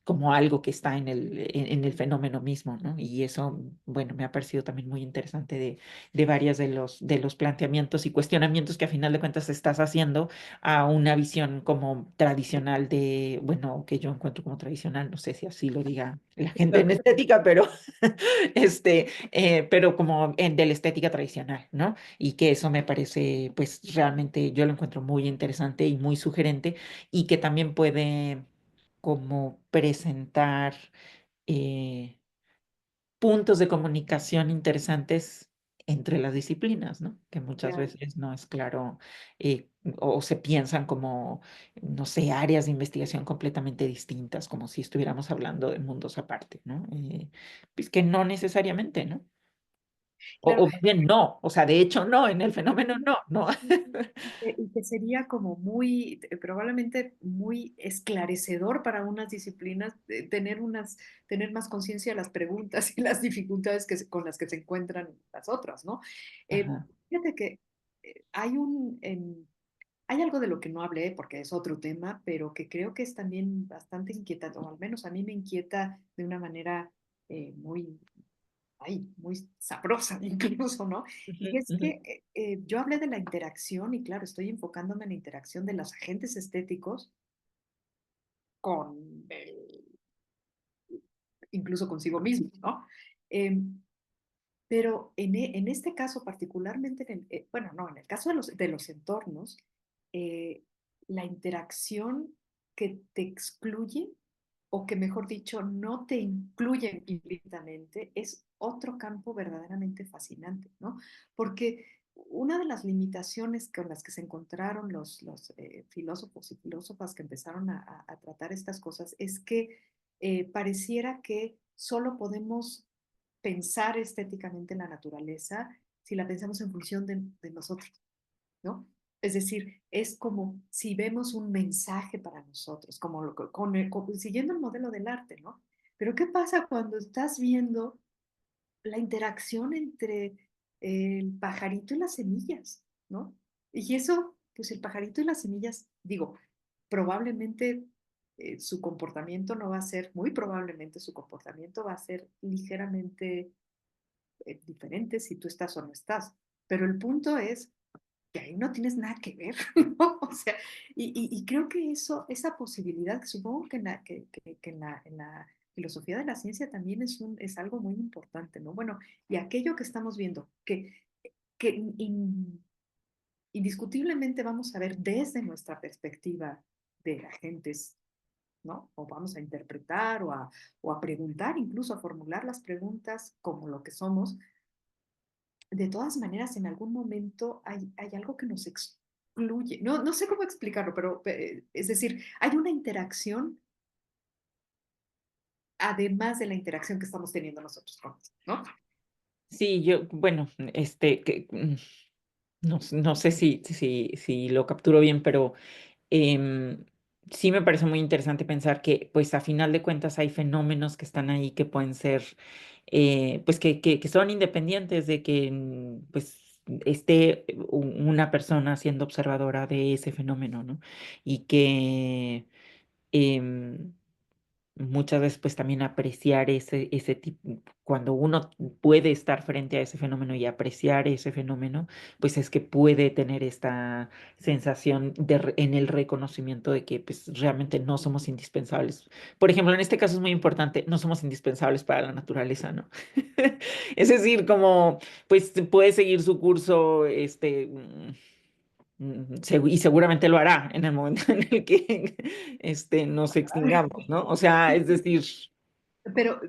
como algo que está en el fenómeno mismo, ¿no? Y eso, bueno, me ha parecido también muy interesante de varios de los planteamientos y cuestionamientos que a final de cuentas estás haciendo a una visión como tradicional bueno, que yo encuentro como tradicional, no sé si así lo diga la gente en estética, pero como de la estética tradicional, ¿no? Y que eso me parece, pues realmente yo lo encuentro muy interesante y muy sugerente y que también puede como presentar eh, puntos de comunicación interesantes entre las disciplinas, ¿no? Que muchas Claro. veces no es claro o se piensan como, no sé, áreas de investigación completamente distintas, como si estuviéramos hablando de mundos aparte, ¿no? Pues que no necesariamente, ¿no? Claro, O más bien no, o sea, de hecho no, en el fenómeno no, no. y que sería como muy, probablemente muy esclarecedor para unas disciplinas, tener más conciencia de las preguntas y las dificultades con las que se encuentran las otras, ¿no? Ajá, Fíjate que hay algo de lo que no hablé porque es otro tema, pero que creo que es también bastante inquietante, o al menos a mí me inquieta de una manera muy muy sabrosa incluso, ¿no? ujú, Y es ujú, que yo hablé de la interacción y claro, estoy enfocándome en la interacción de los agentes estéticos con, incluso consigo mismo, ¿no? Em, pero en este caso, particularmente, bueno, no, en el caso de los entornos, eh, la interacción que te excluye, o que mejor dicho, no te incluye implícitamente, es otro campo verdaderamente fascinante, ¿no? Porque una de las limitaciones con las que se encontraron los filósofos y filósofas que empezaron a tratar estas cosas es que pareciera que solo podemos pensar estéticamente la naturaleza si la pensamos en función de nosotros, ¿no? Es decir, es como si vemos un mensaje para nosotros, como siguiendo el modelo del arte, ¿no? Pero ¿qué pasa cuando estás viendo la interacción entre el pajarito y las semillas, ¿no? Y eso, pues el pajarito y las semillas, digo, probablemente su comportamiento no va a ser, muy probablemente su comportamiento va a ser ligeramente diferente si tú estás o no estás. Pero el punto es que ahí no tienes nada que ver, ¿no? O sea, y creo que esa posibilidad, que supongo que en la filosofía de la ciencia también es algo muy importante, ¿no? Bueno, y aquello que estamos viendo, que indiscutiblemente vamos a ver desde nuestra perspectiva de agentes, ¿no? O vamos a interpretar o a preguntar, incluso a formular las preguntas como lo que somos, de todas maneras, en algún momento hay algo que nos excluye. No, no sé cómo explicarlo, pero es decir, hay una interacción además de la interacción que estamos teniendo nosotros con esto, ¿no? sí, bueno, no sé si lo capturo bien, pero em, sí me parece muy interesante pensar que, pues, a final de cuentas hay fenómenos que están ahí que pueden ser, pues, que son independientes de que, pues, esté una persona siendo observadora de ese fenómeno, ¿no? Y que, em, muchas veces pues también apreciar ese tipo, cuando uno puede estar frente a ese fenómeno y apreciar ese fenómeno, pues es que puede tener esta sensación en el reconocimiento de que pues realmente no somos indispensables. Por ejemplo, en este caso es muy importante, no somos indispensables para la naturaleza, ¿no? Es decir, como pues puede seguir su curso, y seguramente lo hará en el momento en el que nos extingamos, ¿no? O sea, es decir, Pero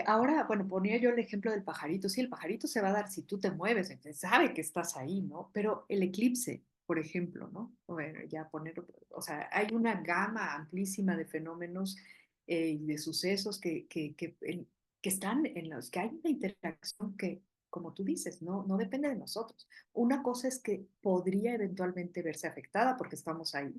ahora, bueno, ponía yo el ejemplo del pajarito. Sí, el pajarito se va a dar si tú te mueves, entonces sabe que estás ahí, ¿no? Pero el eclipse, por ejemplo, ¿no? Bueno, ya poner, o sea, hay una gama amplísima de fenómenos y de sucesos que están en los que hay una interacción que, como tú dices, no depende de nosotros. Una cosa es que podría eventualmente verse afectada porque estamos ahí,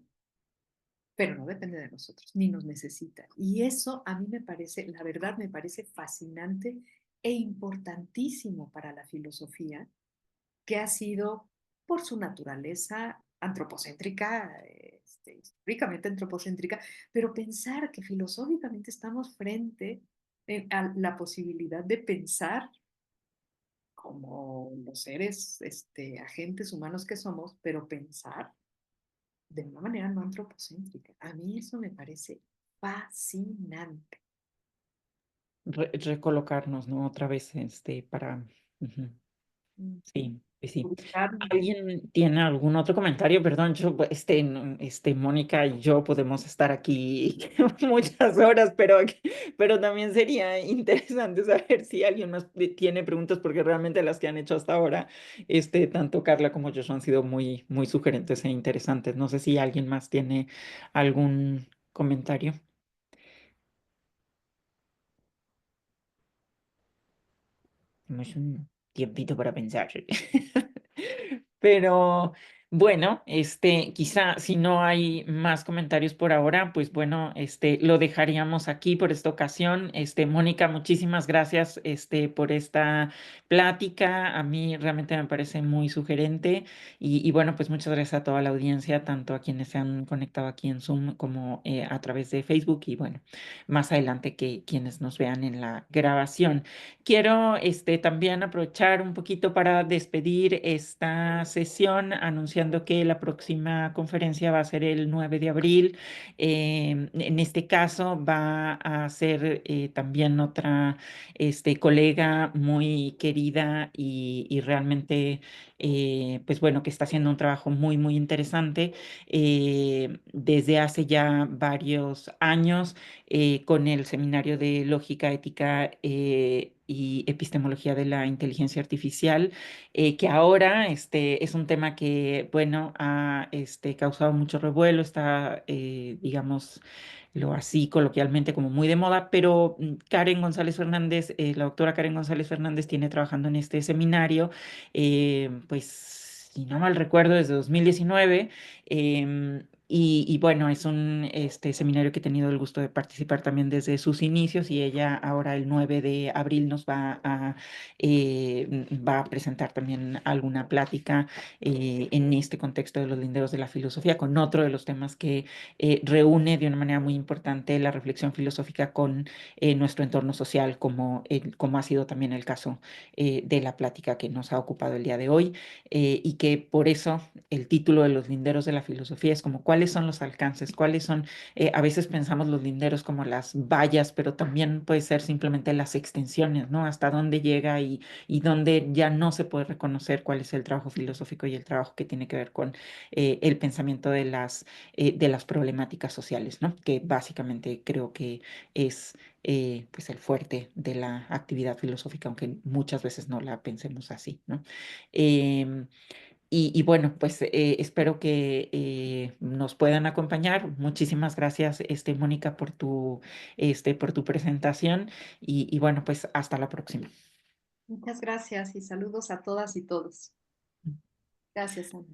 pero no depende de nosotros, ni nos necesita. Y eso a mí me parece, la verdad me parece fascinante e importantísimo para la filosofía, que ha sido por su naturaleza antropocéntrica, históricamente antropocéntrica, pero pensar que filosóficamente estamos frente a la posibilidad de pensar como los seres, agentes humanos que somos, pero pensar de una manera no antropocéntrica. A mí eso me parece fascinante. recolocarnos, ¿no? Otra vez, para... ujú. Mm. Sí, pues sí. Ubicarnos. ¿Alguien tiene algún otro comentario? Perdón, yo, Mónica y yo podemos estar aquí muchas horas, pero también sería interesante saber si alguien más tiene preguntas, porque realmente las que han hecho hasta ahora, tanto Carla como yo han sido muy, muy sugerentes e interesantes. No sé si alguien más tiene algún comentario. Tenemos un tiempito para pensar. Pero bueno, quizá si no hay más comentarios por ahora, pues bueno, lo dejaríamos aquí por esta ocasión. Mónica, muchísimas gracias, por esta plática. A mí realmente me parece muy sugerente y bueno, pues muchas gracias a toda la audiencia, tanto a quienes se han conectado aquí en Zoom como a través de Facebook y bueno, más adelante que quienes nos vean en la grabación. Quiero también aprovechar un poquito para despedir esta sesión anunciando que la próxima conferencia va a ser el 9 de abril. En este caso va a ser también otra colega muy querida y realmente, pues bueno, que está haciendo un trabajo muy, muy interesante desde hace ya varios años con el Seminario de Lógica, Ética y Epistemología de la Inteligencia Artificial, que ahora es un tema que, bueno, ha causado mucho revuelo, está, digamos, lo así coloquialmente como muy de moda, pero Karen González Fernández, la doctora Karen González Fernández tiene trabajando en este seminario, pues, si no mal recuerdo, desde 2019. Y bueno, es un seminario que he tenido el gusto de participar también desde sus inicios y ella ahora el 9 de abril nos va a presentar también alguna plática en este contexto de los linderos de la filosofía con otro de los temas que reúne de una manera muy importante la reflexión filosófica con nuestro entorno social, como ha sido también el caso de la plática que nos ha ocupado el día de hoy y que por eso el título de los linderos de la filosofía es como cuáles son los alcances, cuáles son, a veces pensamos los linderos como las vallas, pero también puede ser simplemente las extensiones, ¿no? Hasta dónde llega y dónde ya no se puede reconocer cuál es el trabajo filosófico y el trabajo que tiene que ver con el pensamiento de las problemáticas sociales, ¿no? Que básicamente creo que es pues el fuerte de la actividad filosófica, aunque muchas veces no la pensemos así, ¿no? Em, y bueno, pues espero que nos puedan acompañar. Muchísimas gracias, Mónica, por tu presentación y bueno, pues hasta la próxima. Muchas gracias y saludos a todas y todos. Gracias, Ana.